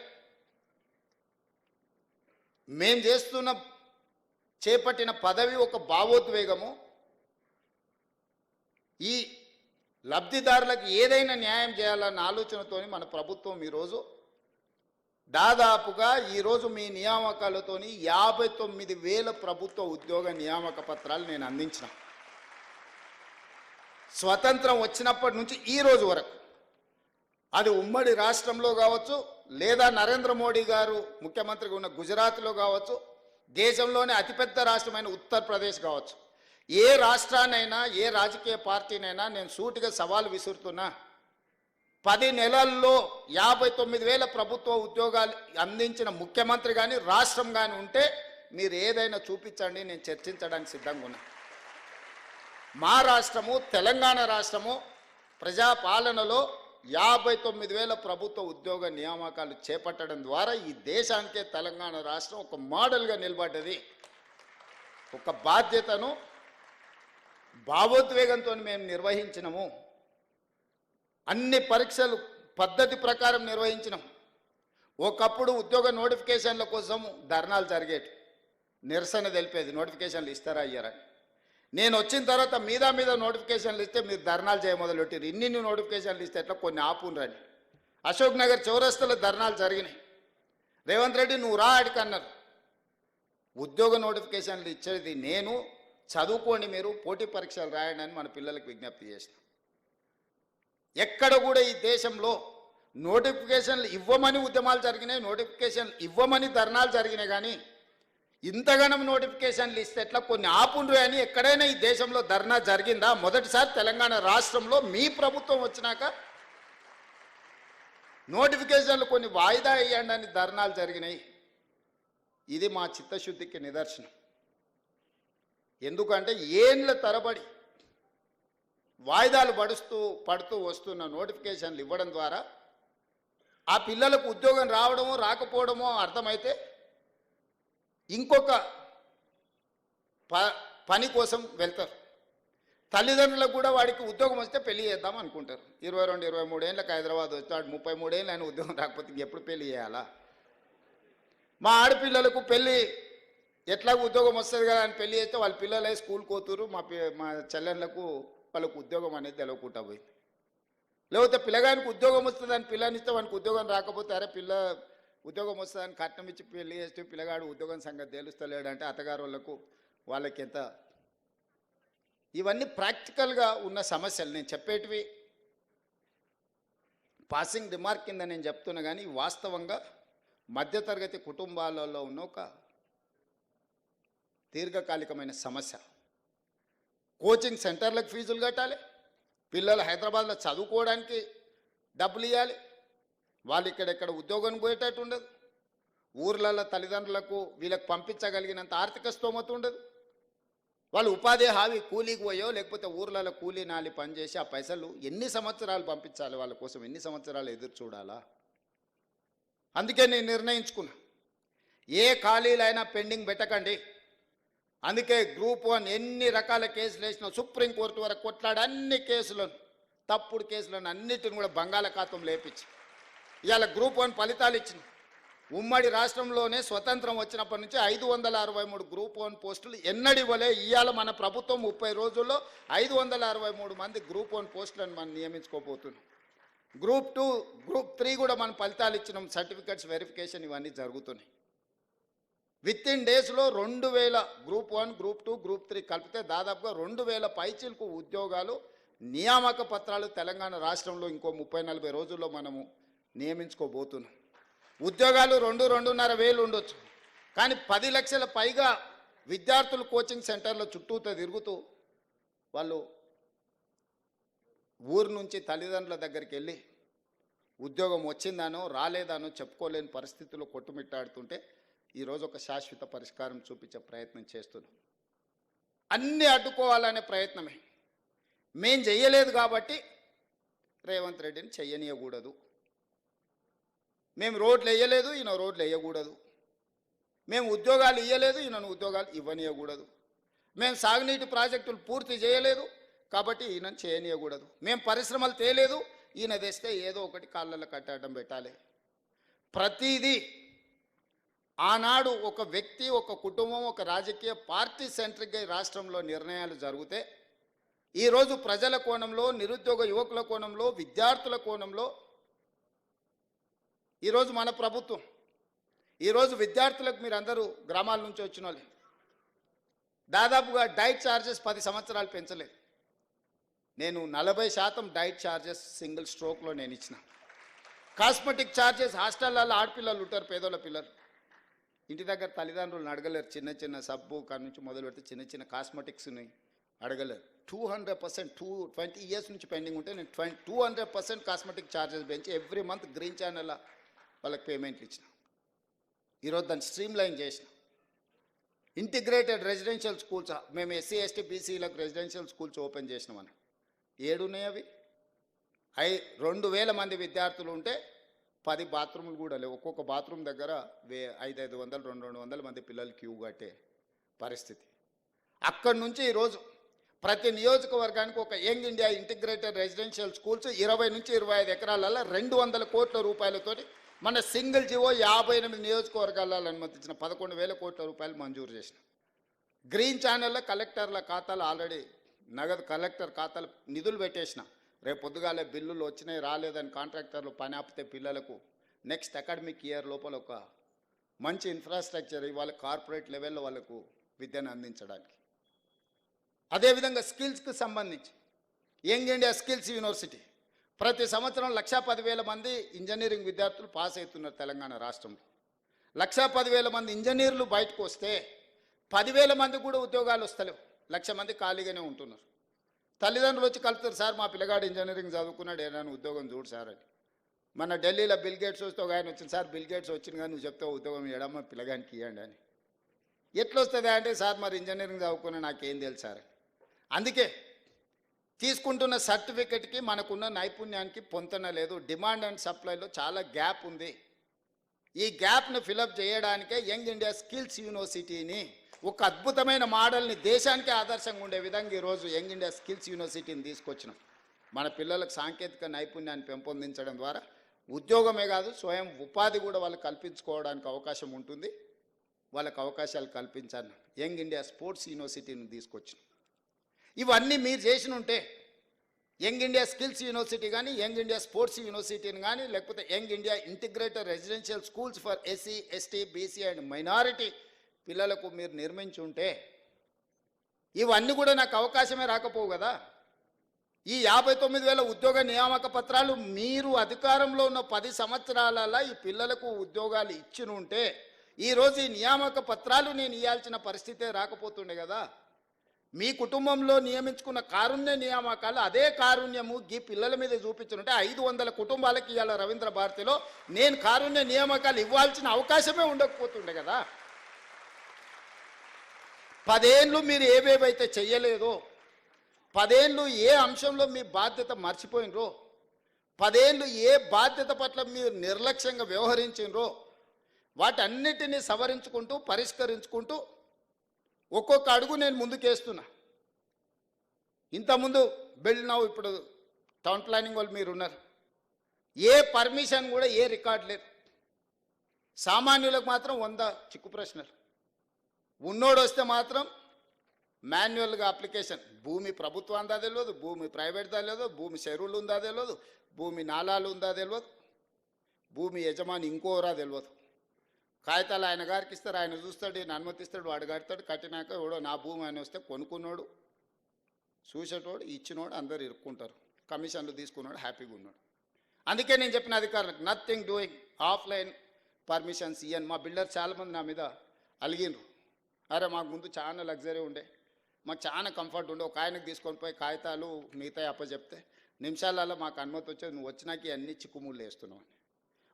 మేము చేపట్టిన పదవి ఒక భావోద్వేగము. ఈ లబ్ధిదారులకు ఏదైనా న్యాయం చేయాలన్న ఆలోచనతోని మన ప్రభుత్వం ఈరోజు దాదాపుగా ఈరోజు మీ నియామకాలతోని 59,000 ప్రభుత్వ ఉద్యోగ నియామక పత్రాలు నేను అందించిన. స్వతంత్రం వచ్చినప్పటి నుంచి ఈ రోజు వరకు అది ఉమ్మడి రాష్ట్రంలో కావచ్చు, లేదా నరేంద్ర మోడీ గారు ముఖ్యమంత్రిగా ఉన్న గుజరాత్లో కావచ్చు, దేశంలోనే అతిపెద్ద రాష్ట్రమైన ఉత్తరప్రదేశ్ కావచ్చు, ఏ రాష్ట్రాన్నైనా ఏ రాజకీయ పార్టీనైనా నేను సూటిగా సవాలు విసురుతున్నా. 10 నెలల్లో 59,000 ప్రభుత్వ ఉద్యోగాలు అందించిన ముఖ్యమంత్రి కానీ రాష్ట్రం కానీ ఉంటే మీరు ఏదైనా చూపించండి, నేను చర్చించడానికి సిద్ధంగా ఉన్నా. మా రాష్ట్రము తెలంగాణ రాష్ట్రము ప్రజాపాలనలో 59,000 ప్రభుత్వ ఉద్యోగ నియామకాలు చేపట్టడం ద్వారా ఈ దేశానికే తెలంగాణ రాష్ట్రం ఒక మోడల్గా నిలబడ్డది. ఒక బాధ్యతను భావోద్వేగంతో మేము నిర్వహించినము. అన్ని పరీక్షలు పద్ధతి ప్రకారం నిర్వహించినాం. ఒకప్పుడు ఉద్యోగ నోటిఫికేషన్ల కోసం ధర్నాలు జరిగేవి, నిరసన తెలిపేది నోటిఫికేషన్లు ఇస్తారా అయ్యారని. నేను వచ్చిన తర్వాత మీద నోటిఫికేషన్లు ఇస్తే మీరు ధర్నాలు చేయమొదలెట్టారు. ఇన్ని నోటిఫికేషన్లు ఇస్తే ఎట్లా కొన్ని ఆపునరని అశోక్ నగర్ చౌరస్తలో ధర్నాలు జరిగినాయి. రేవంత్ రెడ్డి నువ్వు రా అడికి అన్నారు. ఉద్యోగ నోటిఫికేషన్లు ఇచ్చేది నేను, చదువుకోండి, మీరు పోటీ పరీక్షలు రాయండి అని మన పిల్లలకు విజ్ఞప్తి చేసిన. ఎక్కడ కూడా ఈ దేశంలో నోటిఫికేషన్లు ఇవ్వమని ఉద్యమాలు జరిగినాయి, నోటిఫికేషన్లు ఇవ్వమని ధర్నాలు జరిగినాయి. కానీ ఇంతగానం నోటిఫికేషన్లు ఇస్తే ఎట్లా కొన్ని ఆపుండ్రు అని ఎక్కడైనా ఈ దేశంలో ధర్నా జరిగిందా? మొదటిసారి తెలంగాణ రాష్ట్రంలో మీ ప్రభుత్వం వచ్చినాక నోటిఫికేషన్లు కొన్ని వాయిదా వేయండి అని ధర్నాలు జరిగినాయి. ఇది మా చిత్తశుద్ధికి నిదర్శనం. ఎందుకంటే ఏండ్ల తరబడి వాయిదాలు పడుతూ వస్తున్న నోటిఫికేషన్లు ఇవ్వడం ద్వారా ఆ పిల్లలకు ఉద్యోగం రావడమో రాకపోవడమో అర్థమైతే ఇంకొక పని కోసం వెళ్తారు. తల్లిదండ్రులకు కూడా వాడికి ఉద్యోగం వస్తే పెళ్లి చేద్దాం అనుకుంటారు. 22-23 ఏళ్ళకి హైదరాబాద్ వచ్చాడు, 33 ఏళ్ళు ఆయన ఉద్యోగం రాకపోతే ఎప్పుడు పెళ్లి చేయాలా? మా ఆడపిల్లలకు పెళ్ళి ఎట్లా ఉద్యోగం వస్తుంది కదా అని పెళ్లి చేస్తే వాళ్ళ పిల్లలే స్కూల్కి పోతురు. మా చెల్లెళ్ళకు వాళ్ళకు ఉద్యోగం అనేది తెలవకుండా పోయింది. లేకపోతే పిల్లగానికి ఉద్యోగం వస్తుందని పిల్లనిస్తే వానికి ఉద్యోగం రాకపోతే అరే పిల్ల ఉద్యోగం వస్తుందని కట్నం ఇచ్చి పెళ్లి చేస్తే పిల్లగాడు ఉద్యోగం సంగతి తెలుస్తలేడంటే అత్తగారు వాళ్ళకి ఎంత. ఇవన్నీ ప్రాక్టికల్గా ఉన్న సమస్యలు. నేను చెప్పేటివి పాసింగ్ రిమార్క్ కింద నేను చెప్తున్నా, కానీ వాస్తవంగా మధ్యతరగతి కుటుంబాలలో ఉన్న ఒక దీర్ఘకాలికమైన సమస్య. కోచింగ్ సెంటర్లకు ఫీజులు కట్టాలి, పిల్లలు హైదరాబాద్లో చదువుకోవడానికి డబ్బులు ఇవ్వాలి, వాళ్ళు ఇక్కడెక్కడ ఉద్యోగం పోయేటట్టు ఉండదు, ఊర్లలో తల్లిదండ్రులకు వీళ్ళకి పంపించగలిగినంత ఆర్థిక స్తోమత ఉండదు, వాళ్ళు ఉపాధి హామీ కూలీకి పోయో లేకపోతే ఊర్లలో కూలీ నాలి పనిచేసి ఆ పైసలు ఎన్ని సంవత్సరాలు పంపించాలి, వాళ్ళ కోసం ఎన్ని సంవత్సరాలు ఎదురు చూడాలా? అందుకే నేను నిర్ణయించుకున్నా, ఏ ఖాళీలైనా పెండింగ్ పెట్టకండి. అందుకే గ్రూప్ 1 ఎన్ని రకాల కేసులు వేసినా సుప్రీంకోర్టు వరకు కొట్లాడి అన్ని కేసులను, తప్పుడు కేసులను అన్నిటిని కూడా బంగాళాఖాతం లేపించి ఇవాళ గ్రూప్ 1 ఫలితాలు ఇచ్చిన. ఉమ్మడి రాష్ట్రంలోనే స్వతంత్రం వచ్చినప్పటి నుంచి 563 గ్రూప్ 1 పోస్టులు ఎన్నడి ఇవ్వలే. ఇవాళ మన ప్రభుత్వం 30 రోజుల్లో 563 మంది గ్రూప్ 1 పోస్టులను మనం నియమించుకోబోతున్నాం. గ్రూప్ 2, గ్రూప్ 3 కూడా మనం ఫలితాలు ఇచ్చినాం, సర్టిఫికెట్స్ వెరిఫికేషన్ ఇవన్నీ జరుగుతున్నాయి. విత్-ఇన్ డేస్లో 2,000 గ్రూప్ 1, గ్రూప్ 2, గ్రూప్ 3 కలిపితే దాదాపుగా 2,000 పైచీలకు ఉద్యోగాలు నియామక పత్రాలు తెలంగాణ రాష్ట్రంలో ఇంకో 30-40 రోజుల్లో మనము నియమించుకోబోతున్నాం. ఉద్యోగాలు 2-2.5 వేలు ఉండొచ్చు, కానీ 10 లక్షల పైగా విద్యార్థులు కోచింగ్ సెంటర్ల చుట్టూతో తిరుగుతూ వాళ్ళు ఊరు నుంచి తల్లిదండ్రుల దగ్గరికి వెళ్ళి ఉద్యోగం వచ్చిందానో రాలేదానో చెప్పుకోలేని పరిస్థితుల్లో కొట్టుమిట్టాడుతుంటే ఈరోజు ఒక శాశ్వత పరిష్కారం చూపించే ప్రయత్నం చేస్తున్నాం. అన్నీ అడ్డుకోవాలనే ప్రయత్నమే. మేం చెయ్యలేదు కాబట్టి రేవంత్ రెడ్డిని చెయ్యనీయకూడదు, మేము రోడ్లు వేయలేదు ఈయన రోడ్లు వేయకూడదు, మేము ఉద్యోగాలు ఇవ్వలేదు ఈయనను ఉద్యోగాలు ఇవ్వనీయకూడదు, మేము సాగునీటి ప్రాజెక్టులు పూర్తి చేయలేదు కాబట్టి ఈయనను చేయనీయకూడదు, మేము పరిశ్రమలు తేలేదు ఈయన తెస్తే ఏదో ఒకటి కాళ్ళల్లో కట్టడం పెట్టాలి. ప్రతిదీ ఆనాడు ఒక వ్యక్తి, ఒక కుటుంబం, ఒక రాజకీయ పార్టీ సెంట్రిక్గా రాష్ట్రంలో నిర్ణయాలు జరిగితే ఈరోజు ప్రజల కోణంలో, నిరుద్యోగ యువకుల కోణంలో, విద్యార్థుల కోణంలో ఈరోజు మన ప్రభుత్వం, ఈరోజు విద్యార్థులకు మీరు అందరూ గ్రామాల నుంచి వచ్చిన వాళ్ళే, దాదాపుగా డైట్ ఛార్జెస్ 10 సంవత్సరాలు పెంచలేదు. నేను 40% డైట్ ఛార్జెస్ సింగిల్ స్ట్రోక్లో నేను ఇచ్చిన. కాస్మెటిక్ ఛార్జెస్ హాస్టల్లో ఆడపిల్లలు ఉంటారు, పేదోళ్ళ పిల్లలు ఇంటి దగ్గర తల్లిదండ్రులను అడగలేరు. చిన్న చిన్న సబ్బు కాడ నుంచి మొదలు పెడితే చిన్న చిన్న కాస్మెటిక్స్ని అడగలేరు. 200% 20 ఇయర్స్ నుంచి పెండింగ్ ఉంటే నేను 200% కాస్మెటిక్ ఛార్జెస్ పెంచి ఎవ్రీ మంత్ గ్రీన్ ఛానల్ వాళ్ళకి పేమెంట్లు ఇచ్చిన. ఈరోజు దాన్ని స్ట్రీమ్ లైన్ చేసిన. ఇంటిగ్రేటెడ్ రెసిడెన్షియల్ స్కూల్స్ మేము ఎస్సీ ఎస్టీ బీసీలకు రెసిడెన్షియల్ స్కూల్స్ ఓపెన్ చేసినామని 7 ఉన్నాయి. అవి 2000 మంది విద్యార్థులు ఉంటే 10 బాత్రూములు కూడా లేవు. ఒక్కొక్క బాత్రూమ్ దగ్గర 500, 200 మంది పిల్లలు క్యూ కట్టే పరిస్థితి. అక్కడి నుంచి ఈరోజు ప్రతి నియోజకవర్గానికి ఒక young India integrated residential schools 20 నుంచి 25 ఎకరాలలో 200 కోట్ల రూపాయలతోటి మన సింగిల్ జీవో 58 నియోజకవర్గాలలో అనుమతించిన 11,000 కోట్ల రూపాయలు మంజూరు చేసిన. గ్రీన్ ఛానల్లో కలెక్టర్ల ఖాతాలు ఆల్రెడీ నగదు కలెక్టర్ ఖాతాలు నిధులు పెట్టేసిన. రేపు పొద్దుగాలే బిల్లులు వచ్చినాయి రాలేదని కాంట్రాక్టర్లు పని ఆపితే పిల్లలకు నెక్స్ట్ అకాడమిక్ ఇయర్ లోపల ఒక మంచి ఇన్ఫ్రాస్ట్రక్చర్ ఇవాళ కార్పొరేట్ లెవెల్లో వాళ్ళకు విద్యను అందించడానికి. అదేవిధంగా స్కిల్స్కి సంబంధించి యంగ్ ఇండియా స్కిల్స్ యూనివర్సిటీ ప్రతి సంవత్సరం 1,10,000 మంది ఇంజనీరింగ్ విద్యార్థులు పాస్ అవుతున్నారు తెలంగాణ రాష్ట్రంలో. 1,10,000 మంది ఇంజనీర్లు బయటకు వస్తే 10,000 మంది కూడా ఉద్యోగాలు వస్తలేవు. 1,00,000 మంది ఖాళీగానే ఉంటున్నారు. తల్లిదండ్రులు వచ్చి కలుపుతారు, సార్ మా పిల్లగాడు ఇంజనీరింగ్ చదువుకున్నాడు ఏదైనా ఉద్యోగం చూడు సార్ అని. మన ఢిల్లీలో బిల్ గేట్స్ వస్తే ఒక ఆయన వచ్చింది, సార్ బిల్ గేట్స్ వచ్చింది కానీ నువ్వు చెప్తే ఉద్యోగం ఇవ్వడమ్మా పిల్లగానికి ఇవ్వండి అని. ఎట్లా వస్తుంది అంటే, సార్ మరి ఇంజనీరింగ్ చదువుకున్నా నాకేం తెలుసు సార్. అందుకే తీసుకుంటున్న సర్టిఫికెట్కి మనకున్న నైపుణ్యానికి పొంతన లేదు. డిమాండ్ అండ్ సప్లైలో చాలా గ్యాప్ ఉంది. ఈ గ్యాప్ను ఫిలప్ చేయడానికే యంగ్ ఇండియా స్కిల్స్ యూనివర్సిటీని ఒక అద్భుతమైన మోడల్ని దేశానికే ఆదర్శంగా ఉండే విధంగా ఈరోజు యంగ్ ఇండియా స్కిల్స్ యూనివర్సిటీని తీసుకొచ్చినాం. మన పిల్లలకు సాంకేతిక నైపుణ్యాన్ని పెంపొందించడం ద్వారా ఉద్యోగమే కాదు స్వయం ఉపాధి కూడా వాళ్ళకి కల్పించుకోవడానికి అవకాశం ఉంటుంది. వాళ్ళకు అవకాశాలు కల్పించాలి. యంగ్ ఇండియా స్పోర్ట్స్ యూనివర్సిటీని తీసుకొచ్చినాం. ఇవన్నీ మీరు చేసిన ఉంటే యంగ్ ఇండియా స్కిల్స్ యూనివర్సిటీ కానీ, యంగ్ ఇండియా స్పోర్ట్స్ యూనివర్సిటీని కానీ, లేకపోతే young India integrated residential schools for SC ST BC and minority పిల్లలకు మీరు నిర్మించి ఉంటే ఇవన్నీ కూడా నాకు అవకాశమే రాకపోవు కదా. ఈ 59,000 ఉద్యోగ నియామక పత్రాలు మీరు అధికారంలో ఉన్న 10 సంవత్సరాలలో ఈ పిల్లలకు ఉద్యోగాలు ఇచ్చి ఉంటే ఈరోజు ఈ నియామక పత్రాలు నేను ఇవ్వాల్సిన పరిస్థితే రాకపోతుండే కదా. మీ కుటుంబంలో నియమించుకున్న కారుణ్య నియామకాలు అదే కారుణ్యము ఈ పిల్లల మీద చూపించుంటే 500 కుటుంబాలకి ఇవాళ రవీంద్ర భారతిలో నేను కారుణ్య నియామకాలు ఇవ్వాల్సిన అవకాశమే ఉండకపోతుండే కదా. 10 ఏళ్ళు మీరు ఏవేవైతే చెయ్యలేదో, 10 ఏళ్ళు ఏ అంశంలో మీ బాధ్యత మర్చిపోయినరో, 10 ఏళ్ళు ఏ బాధ్యత పట్ల మీరు నిర్లక్ష్యంగా వ్యవహరించినరో వాటన్నిటినీ సవరించుకుంటూ పరిష్కరించుకుంటూ ఒక్కొక్క అడుగు నేను ముందుకేస్తున్నా. ఇంతకుముందు బిల్డ్ నౌ ఇప్పుడు టౌన్ ప్లానింగ్ వాళ్ళు మీరు ఉన్నారు. ఏ పర్మిషన్ కూడా ఏ రికార్డు లేదు. సామాన్యులకు మాత్రం 100 చిక్కు ప్రశ్నలు. ఉన్నోడు వస్తే మాత్రం మాన్యువల్గా అప్లికేషన్. భూమి ప్రభుత్వం ఉందా తెలియదు, భూమి ప్రైవేట్దా తెలియదు, భూమి చెరువులు ఉందా తెలియదు, భూమి నాలాలు ఉందా తెలియదు, భూమి యజమాని ఇంకోరా తెలియదు. కాగితాలు ఆయన గారికి ఇస్తారు, ఆయన చూస్తాడు, ఈయన అనుమతిస్తాడు, వాడు కడతాడు. కట్టినాక ఎవడో నా భూమి అని వస్తే కొనుక్కున్నాడు, చూసేటోడు, ఇచ్చినోడు అందరు ఇరుక్కుంటారు. కమిషన్లు తీసుకున్నాడు, హ్యాపీగా ఉన్నాడు. అందుకే నేను చెప్పిన అధికారులకు నథింగ్ డూయింగ్, ఆఫ్లైన్ పర్మిషన్స్ ఇయ్యను. మా బిల్డర్ చాలామంది నా మీద అలిగినరు. అరే మాకు ముందు చాలా లగ్జరీ ఉండే, మాకు చాలా కంఫర్ట్ ఉండే, ఒక ఆయనకు తీసుకొని పోయి కాగితాలు మిగతా అప్పచెప్తే నిమిషాలలో మాకు అనుమతి వచ్చేది, నువ్వు వచ్చినాక అన్ని చిక్కుముళ్ళు వేస్తున్నావు అని.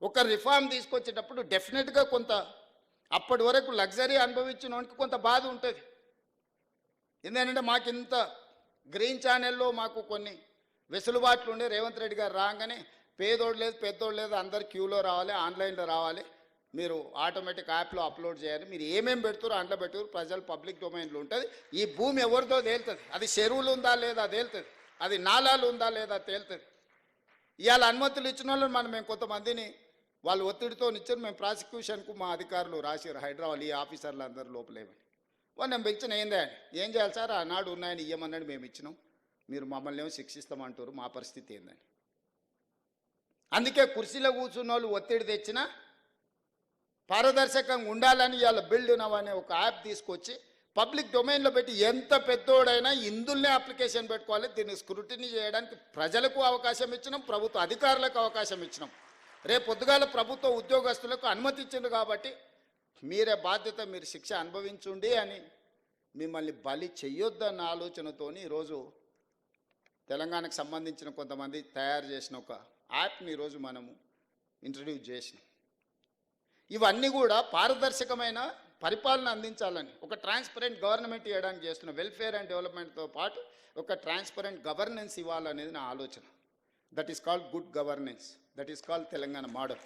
ఒక రిఫార్మ్ తీసుకొచ్చేటప్పుడు డెఫినెట్గా కొంత అప్పటి వరకు లగ్జరీ అనుభవించిన వానికి కొంత బాధ ఉంటుంది. ఎందుకంటే మాకు ఇంత గ్రీన్ ఛానల్లో మాకు కొన్ని వెసులుబాట్లు ఉండే. రేవంత్ రెడ్డి గారు రాగానే పేదోడు లేదు పెద్దోడు లేదు అందరు క్యూలో రావాలి, ఆన్లైన్లో రావాలి, మీరు ఆటోమేటిక్ యాప్లో అప్లోడ్ చేయాలి, మీరు ఏమేమి పెడుతారో అందులో పెట్టుకుని ప్రజలు పబ్లిక్ డొమైన్లో ఉంటుంది. ఈ భూమి ఎవరిదో తేలుతుంది, అది చెరువులు ఉందా లేదా తేలుతుంది, అది నాలాలు ఉందా లేదా తేలుతుంది. ఇవాళ అనుమతులు ఇచ్చిన వాళ్ళు మేము కొంతమందిని వాళ్ళు ఒత్తిడితో ఇచ్చారు. మేము ప్రాసిక్యూషన్కు మా అధికారులు రాశారు హైదరాబాద్, ఈ ఆఫీసర్లు అందరూ లోపలేమని. వాళ్ళు నేను పిలిచిన ఏందే అని, ఏం చేయాలి సార్, ఆనాడు ఉన్నాయని ఇవ్వమన్నాడు, మేము ఇచ్చినాం, మీరు మమ్మల్ని ఏమో శిక్షిస్తామంటారు, మా పరిస్థితి ఏందని. అందుకే కుర్చీలో కూర్చున్న వాళ్ళు ఒత్తిడి తెచ్చినా పారదర్శకంగా ఉండాలని ఇవాళ బిల్డ్ నవ్ అనే ఒక యాప్ తీసుకొచ్చి పబ్లిక్ డొమైన్లో పెట్టి ఎంత పెద్దోడైనా ఇందులోనే అప్లికేషన్ పెట్టుకోవాలి. దీన్ని స్క్రూటినీ చేయడానికి ప్రజలకు అవకాశం ఇచ్చినాం, ప్రభుత్వ అధికారులకు అవకాశం ఇచ్చినాం. రేపు పొద్దుగాల ప్రభుత్వ ఉద్యోగస్తులకు అనుమతి ఇచ్చింది కాబట్టి మీరే బాధ్యత, మీరు శిక్ష అనుభవించుండి అని మిమ్మల్ని బలి చెయ్యొద్దన్న ఆలోచనతోని ఈరోజు తెలంగాణకు సంబంధించిన కొంతమంది తయారు చేసిన ఒక యాప్ని ఈరోజు మనము ఇంట్రడ్యూస్ చేసినాం. ఇవన్నీ కూడా పారదర్శకమైన పరిపాలన అందించాలని, ఒక ట్రాన్స్పరెంట్ గవర్నమెంట్ ఇవ్వడానికి చేస్తున్న వెల్ఫేర్ అండ్ డెవలప్మెంట్తో పాటు ఒక ట్రాన్స్పరెంట్ గవర్నెన్స్ ఇవ్వాలనేది నా ఆలోచన. That is called good governance, that is called Telangana model.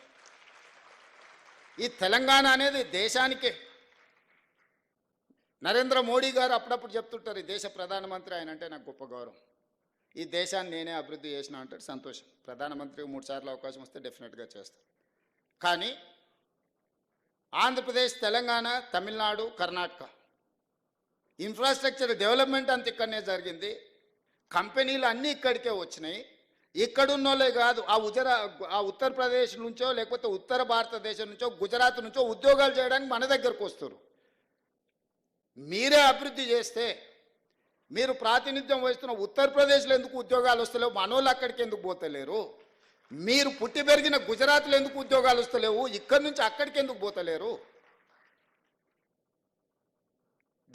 ఈ తెలంగాణ అనేది దేశానికే. నరేంద్ర మోడీ గారు అప్పుడప్పుడు చెప్తుంటారు, ఈ దేశ ప్రధానమంత్రి ఆయన అంటే నాకు గొప్ప గౌరవం, ఈ దేశాన్ని నేనే అభివృద్ధి చేసిన అంటే సంతోషం. ప్రధానమంత్రికి 3 సార్లు అవకాశం వస్తే డెఫినెట్గా చేస్తారు. కానీ ఆంధ్రప్రదేశ్, తెలంగాణ, తమిళనాడు, కర్ణాటక ఇన్ఫ్రాస్ట్రక్చర్ డెవలప్మెంట్ అంత ఇక్కడనే జరిగింది. కంపెనీలు అన్నీ ఇక్కడికే వచ్చినాయి. ఇక్కడున్నోళ్ళే కాదు, ఆ ఉత్తరప్రదేశ్ నుంచో లేకపోతే ఉత్తర భారతదేశం నుంచో గుజరాత్ నుంచో ఉద్యోగాలు చేయడానికి మన దగ్గరకు వస్తారు. మీరే అభివృద్ధి చేస్తే, మీరు ప్రాతినిధ్యం వహిస్తున్న ఉత్తరప్రదేశ్లో ఎందుకు ఉద్యోగాలు వస్తలేవు, మనోళ్ళు అక్కడికి ఎందుకు పోతలేరు? మీరు పుట్టి పెరిగిన గుజరాత్లో ఎందుకు ఉద్యోగాలు వస్తలేవు, ఇక్కడి నుంచి అక్కడికి ఎందుకు పోతలేరు?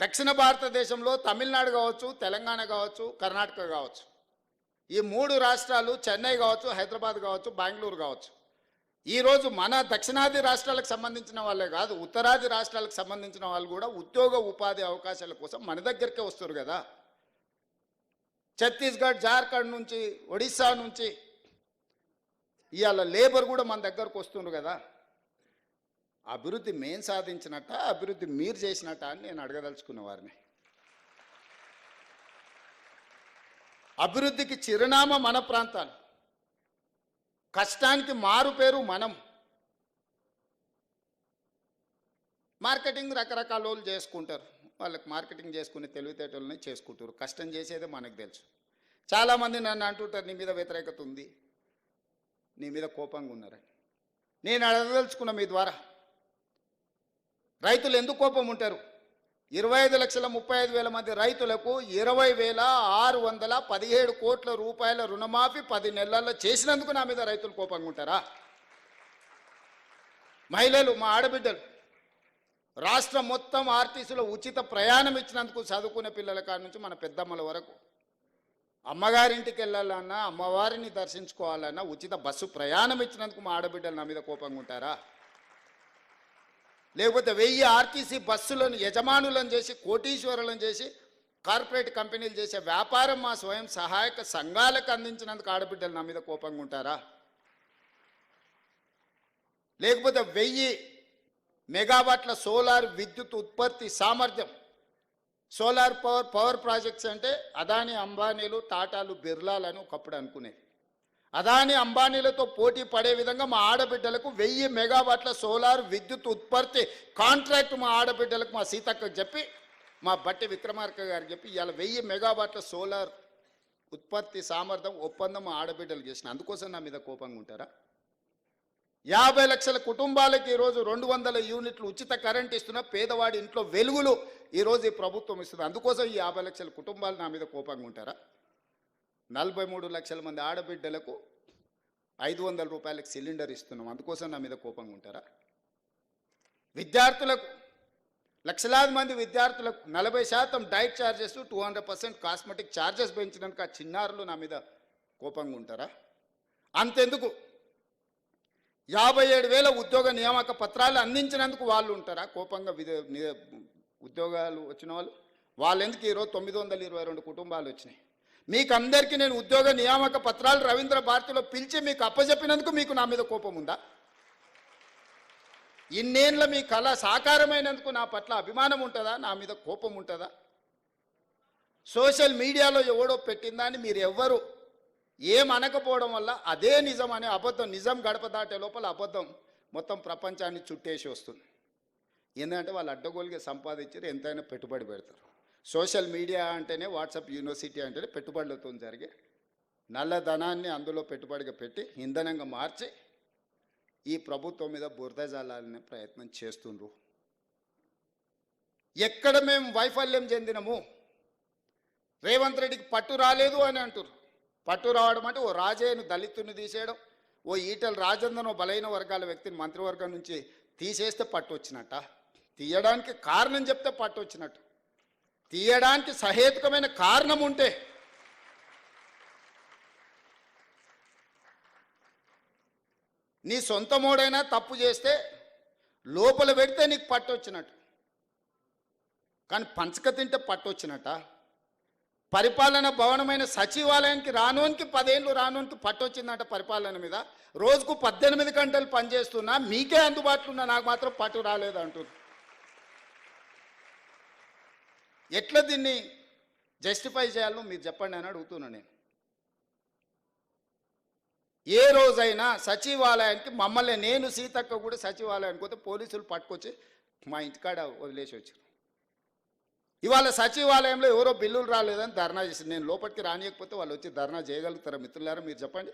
దక్షిణ భారతదేశంలో తమిళనాడు కావచ్చు, తెలంగాణ కావచ్చు, కర్ణాటక కావచ్చు, ఈ 3 రాష్ట్రాలు, చెన్నై కావచ్చు, హైదరాబాద్ కావచ్చు, బెంగళూరు కావచ్చు, ఈరోజు మన దక్షిణాది రాష్ట్రాలకు సంబంధించిన వాళ్ళే కాదు, ఉత్తరాది రాష్ట్రాలకు సంబంధించిన వాళ్ళు కూడా ఉద్యోగ ఉపాధి అవకాశాల కోసం మన దగ్గరికే వస్తారు కదా. ఛత్తీస్గఢ్, జార్ఖండ్ నుంచి, ఒడిశా నుంచి ఇవాళ లేబర్ కూడా మన దగ్గరకు వస్తున్నారు కదా. అభివృద్ధి మేం సాధించినట్ట, అభివృద్ధి మీరు చేసినట్ట అని నేను అడగదలుచుకున్న వారిని. అభివృద్ధికి చిరునామా మన ప్రాంతాలు, కష్టానికి మారు పేరు మనం. మార్కెటింగ్ రకరకాల వాళ్ళు చేసుకుంటారు, వాళ్ళకి మార్కెటింగ్ చేసుకునే తెలివితేటలని చేసుకుంటారు. కష్టం చేసేదే మనకు తెలుసు. చాలామంది నన్ను అంటుంటారు, నీ మీద వ్యతిరేకత ఉంది, నీ మీద కోపంగా ఉన్నారని. నేను అడగదలుచుకున్న మీ ద్వారా, రైతులు ఎందుకు కోపం ఉంటారు? 25,35,000 మంది రైతులకు 20,617 కోట్ల రూపాయల రుణమాఫీ 10 నెలల్లో చేసినందుకు నా మీద రైతులు కోపంగా ఉంటారా? మహిళలు, మా ఆడబిడ్డలు, రాష్ట్రం మొత్తం ఆర్టీసీలో ఉచిత ప్రయాణం ఇచ్చినందుకు చదువుకునే పిల్లల కాడ నుంచి మన పెద్దమ్మల వరకు అమ్మగారింటికి వెళ్ళాలన్నా, అమ్మవారిని దర్శించుకోవాలన్నా ఉచిత బస్సు ప్రయాణం ఇచ్చినందుకు మా ఆడబిడ్డలు నా మీద కోపంగా ఉంటారా? లేకపోతే 1000 ఆర్టీసీ బస్సులను యజమానులను చేసి, కోటీశ్వరులను చేసి, కార్పొరేట్ కంపెనీలు చేసే వ్యాపారం మా స్వయం సహాయక సంఘాలకు అందించినందుకు ఆడబిడ్డలు నా మీద కోపంగా ఉంటారా? లేకపోతే 1000 మెగావాట్ల సోలార్ విద్యుత్ ఉత్పత్తి సామర్థ్యం, సోలార్ పవర్ ప్రాజెక్ట్స్ అంటే అదాని, అంబానీలు, టాటాలు, బిర్లాలను ఒకప్పుడు అనుకునేది. అదాని, అంబానీలతో పోటీ పడే విధంగా మా ఆడబిడ్డలకు 1000 మెగావాట్ల సోలార్ విద్యుత్ ఉత్పత్తి కాంట్రాక్ట్ మా ఆడబిడ్డలకు, మా సీతక్కకు చెప్పి, మా బట్టి విక్రమార్క గారికి చెప్పి ఇవాళ 1000 మెగావాట్ల సోలార్ ఉత్పత్తి సామర్థ్యం ఒప్పందం మా ఆడబిడ్డలు చేసిన. అందుకోసం నా మీద కోపంగా ఉంటారా? 50 లక్షల కుటుంబాలకి ఈరోజు 200 యూనిట్లు ఉచిత కరెంట్ ఇస్తున్న పేదవాడి ఇంట్లో వెలుగులు ఈరోజు ఈ ప్రభుత్వం ఇస్తుంది. అందుకోసం ఈ 50 లక్షల కుటుంబాలు నా మీద కోపంగా ఉంటారా? 43 లక్షల మంది ఆడబిడ్డలకు 500 రూపాయలకు సిలిండర్ ఇస్తున్నాం, అందుకోసం నా మీద కోపంగా ఉంటారా? విద్యార్థులకు, లక్షలాది మంది విద్యార్థులకు 40% డైట్ ఛార్జెస్, 200% కాస్మెటిక్ ఛార్జెస్ పెంచినందుకు ఆ చిన్నారులు నా మీద కోపంగా ఉంటారా? అంతెందుకు 57,000 ఉద్యోగ నియామక పత్రాలు అందించినందుకు వాళ్ళు ఉంటారా కోపంగా? ఉద్యోగాలు వచ్చిన వాళ్ళు ఎందుకు ఈరోజు 922 కుటుంబాలు వచ్చినాయి. మీకు అందరికీ నేను ఉద్యోగ నియామక పత్రాలు రవీంద్ర భారతిలో పిలిచి మీకు అప్పచెప్పినందుకు మీకు నా మీద కోపం ఉందా? ఇన్నేళ్ళ మీ కళ సాకారమైనందుకు నా పట్ల అభిమానం ఉంటుందా? నా మీద కోపం ఉంటుందా? సోషల్ మీడియాలో ఎవడో పెట్టిందాన్ని మీరు ఎవ్వరు ఏమనకపోవడం వల్ల అదే నిజం అనే అబద్ధం, నిజం గడప దాటే లోపల అబద్ధం మొత్తం ప్రపంచాన్ని చుట్టేసి వస్తుంది. ఎందుకంటే వాళ్ళు అడ్డగోలుగా సంపాదించారు, ఎంతైనా పెట్టుబడి పెడతారు. సోషల్ మీడియా అంటేనే వాట్సాప్ యూనివర్సిటీ అంటేనే పెట్టుబడులతో జరిగే నల్లధనాన్ని అందులో పెట్టుబడిగా పెట్టి ఇంధనంగా మార్చి ఈ ప్రభుత్వం మీద బురద జల్లాలనే ప్రయత్నం చేస్తుండ్రు. ఎక్కడ మేము వైఫల్యం చెందినము? రేవంత్ రెడ్డికి పట్టు రాలేదు అని అంటారు. పట్టు రావడం అంటే ఓ రాజయ్యను దళితుని తీసేయడం, ఓ ఈటెల రాజేందర్ ఓ బలైన వర్గాల వ్యక్తిని మంత్రివర్గం నుంచి తీసేస్తే పట్టు వచ్చినట్ట? తీయడానికి కారణం చెప్తే పట్టు వచ్చినట్టు. తీయడానికి సహేతుకమైన కారణం ఉంటే నీ సొంత మోడైనా తప్పు చేస్తే లోపల పెడితే నీకు పట్టు వచ్చినట్టు, కానీ పంచక తింటే పట్టు వచ్చినట్ట? పరిపాలన భవనమైన సచివాలయానికి రానోనికి 10 ఏళ్ళు రానోనికి పట్టు వచ్చిందంట పరిపాలన మీద. రోజుకు 18 గంటలు పనిచేస్తున్నా మీకే అందుబాటులో ఉన్నా నాకు మాత్రం పట్టు రాలేదు అంటుంది. ఎట్లా దీన్ని జస్టిఫై చేయాలో మీరు చెప్పండి అని అడుగుతున్నా నేను. ఏ రోజైనా సచివాలయానికి మమ్మల్ని, నేను సీతక్క కూడా సచివాలయానికి పోతే పోలీసులు పట్టుకొచ్చి మా ఇంటికాడ వదిలేసి వచ్చారు. ఇవాళ సచివాలయంలో ఎవరో బిల్లులు రాలేదని ధర్నా చేసింది. నేను లోపలికి రానియకపోతే వాళ్ళు వచ్చి ధర్నా చేయగలుగుతారా మిత్రులారా? మీరు చెప్పండి.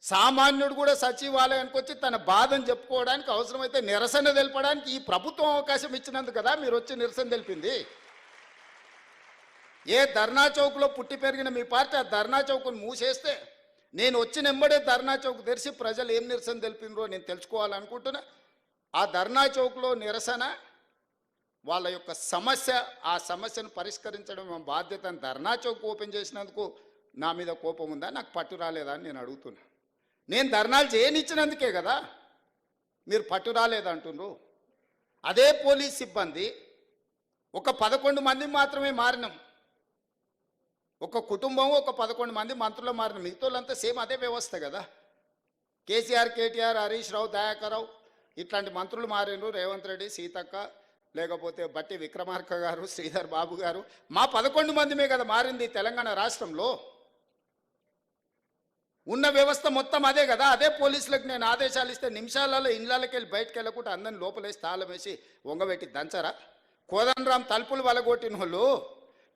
సామాన్యుడు కూడా సచివాలయానికి వచ్చి తన బాధను చెప్పుకోవడానికి, అవసరమైతే నిరసన తెలపడానికి ఈ ప్రభుత్వం అవకాశం ఇచ్చినందుకు కదా మీరు వచ్చి నిరసన తెలిపింది. ఏ ధర్నా చౌక్లో పుట్టి పెరిగిన మీ పార్టీ ఆ ధర్నా చౌక్ను మూసేస్తే నేను వచ్చిన వెంబడే ధర్నా చౌక్ తెరిచి ప్రజలు ఏం నిరసన తెలిపినరో నేను తెలుసుకోవాలనుకుంటున్నా. ఆ ధర్నా చౌక్లో నిరసన వాళ్ళ యొక్క సమస్య, ఆ సమస్యను పరిష్కరించడం మా బాధ్యత. ధర్నా చౌక్ ఓపెన్ చేసినందుకు నా మీద కోపం ఉందా? నాకు పట్టు రాలేదా అని నేను అడుగుతున్నా. నేను ధర్నాలు చేయనిచ్చినందుకే కదా మీరు పట్టు రాలేదంటున్నారు. అదే పోలీస్ సిబ్బంది ఒక 11 మంది మాత్రమే మారినాం. ఒక కుటుంబం ఒక 11 మంది మంత్రులు మారిన, మిగతాళ్ళంతా సేమ్ అదే వ్యవస్థ కదా. కేసీఆర్, కేటీఆర్, హరీష్ రావు, దయాకర్ రావు ఇట్లాంటి మంత్రులు మారినరు. రేవంత్ రెడ్డి, సీతక్క, లేకపోతే బట్టి విక్రమార్క గారు, శ్రీధర్ బాబు గారు, మా 11 మందిమే కదా మారింది తెలంగాణ రాష్ట్రంలో. ఉన్న వ్యవస్థ మొత్తం అదే కదా. అదే పోలీసులకు నేను ఆదేశాలు ఇస్తే నిమిషాలలో ఇళ్ళకి వెళ్ళి బయటకు వెళ్ళకుండా అందరిని లోపలేసి తాళం వేసి వంగబెట్టి దంచరా? కోదండరాం తలుపులు వలగొట్టిన వాళ్ళు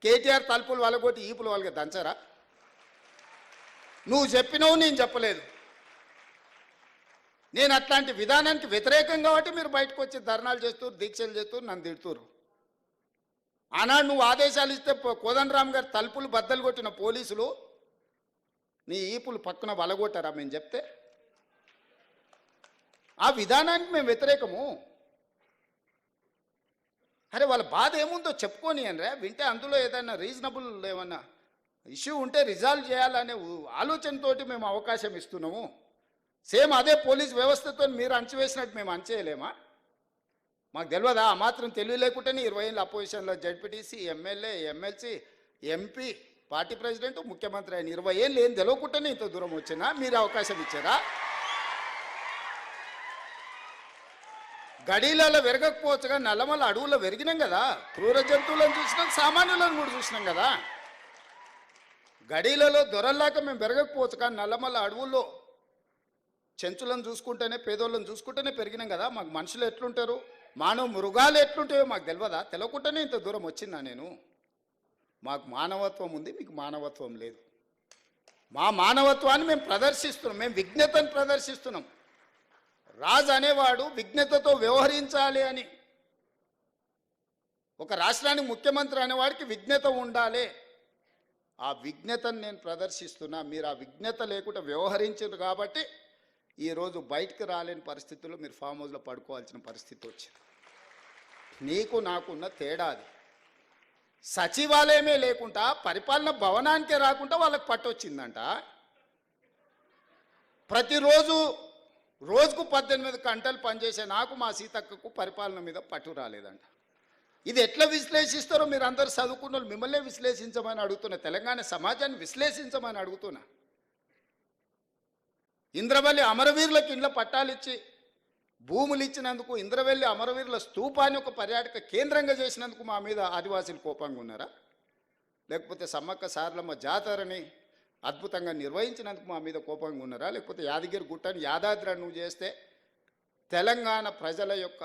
కేటీఆర్ తలుపులు వలగొట్టి ఈపులు వాళ్ళకి దంచరా? నువ్వు చెప్పినవు, నేను చెప్పలేదు. నేను అట్లాంటి విధానానికి వ్యతిరేకం కాబట్టి మీరు బయటకు వచ్చి ధర్నాలు చేస్తూ, దీక్షలు చేస్తూ నన్ను తిడుతురు. ఆనాడు నువ్వు ఆదేశాలు ఇస్తే కోదండరామ్ గారు తలుపులు బద్దలు కొట్టిన పోలీసులు నీ ఈపులు పక్కన వలగొట్టారా మేము చెప్తే? ఆ విధానానికి మేము వ్యతిరేకము. అరే వాళ్ళ బాధ ఏముందో చెప్పుకొని అనరా, వింటే అందులో ఏదైనా రీజనబుల్ ఏమన్నా ఇష్యూ ఉంటే రిజాల్వ్ చేయాలనే ఆలోచనతోటి మేము అవకాశం ఇస్తున్నాము. సేమ్ అదే పోలీస్ వ్యవస్థతో మీరు అంచవేసినట్టు మేము అంచేయలేమా? మాకు తెలియదా? ఆ మాత్రం తెలివి లేకుంటేనే 20 ఏళ్ళు అపోజిషన్లో ZPTC, MLA, MLC, MP, party president, ముఖ్యమంత్రి అయిన 20 ఏళ్ళు ఏం తెలియకుండానే ఇంత దూరం వచ్చినా మీరు అవకాశం ఇచ్చారా? గడీలలో వెరగకపోవచ్చుగా, నల్లమల్ల అడవుల్లో వెరిగినాం కదా. క్రూర జంతువులను చూసినాం, సామాన్యులను కూడా చూసినాం కదా. గడీలలో దొరల్లాక మేము పెరగకపోవచ్చు, కానీ నల్లమల్ల అడవుల్లో చెంచులను చూసుకుంటేనే, పేదోళ్ళని చూసుకుంటేనే పెరిగినాం కదా. మాకు మనుషులు ఎట్లుంటారు, మానవ మృగాలు ఎట్లుంటాయో మాకు తెలియదా? తెలియకుండానే ఇంత దూరం వచ్చిందా నేను? మాకు మానవత్వం ఉంది, మీకు మానవత్వం లేదు. మా మానవత్వాన్ని మేము ప్రదర్శిస్తున్నాం, మేము విజ్ఞతను ప్రదర్శిస్తున్నాం. రాజు అనేవాడు విజ్ఞతతో వ్యవహరించాలి అని. ఒక రాష్ట్రానికి ముఖ్యమంత్రి అనేవాడికి విజ్ఞత ఉండాలి. ఆ విజ్ఞతను నేను ప్రదర్శిస్తున్నా. మీరు ఆ విజ్ఞత లేకుండా వ్యవహరించారు కాబట్టి ఈరోజు బయటకు రాలేని పరిస్థితుల్లో మీరు ఫామ్ హౌస్లో పడుకోవాల్సిన పరిస్థితి వచ్చింది. నీకు నాకున్న తేడా అది. సచివాలయమే లేకుండా, పరిపాలన భవనానికే రాకుండా వాళ్ళకి పట్టొచ్చిందంట. ప్రతిరోజు రోజుకు 18 గంటలు పనిచేసే నాకు, మా సీతక్కకు పరిపాలన మీద పట్టు రాలేదంట. ఇది ఎట్లా విశ్లేషిస్తారో మీరు అందరూ చదువుకున్న వాళ్ళు మిమ్మల్నే విశ్లేషించమని అడుగుతున్నా. తెలంగాణ సమాజాన్ని విశ్లేషించమని అడుగుతున్నా. ఇంద్రవల్లి అమరవీరులకు ఇండ్ల పట్టాలు ఇచ్చి భూములు ఇచ్చినందుకు, ఇంద్రవల్లి అమరవీరుల స్తూపాన్ని ఒక పర్యాటక కేంద్రంగా చేసినందుకు మా మీద ఆదివాసీలు కోపంగా ఉన్నారా? లేకపోతే సమ్మక్క సారలమ్మ జాతరని అద్భుతంగా నిర్వహించినందుకు మా మీద కోపంగా ఉన్నారా? లేకపోతే యాదగిరి గుట్టని యాదాద్రి నువ్వు చేస్తే తెలంగాణ ప్రజల యొక్క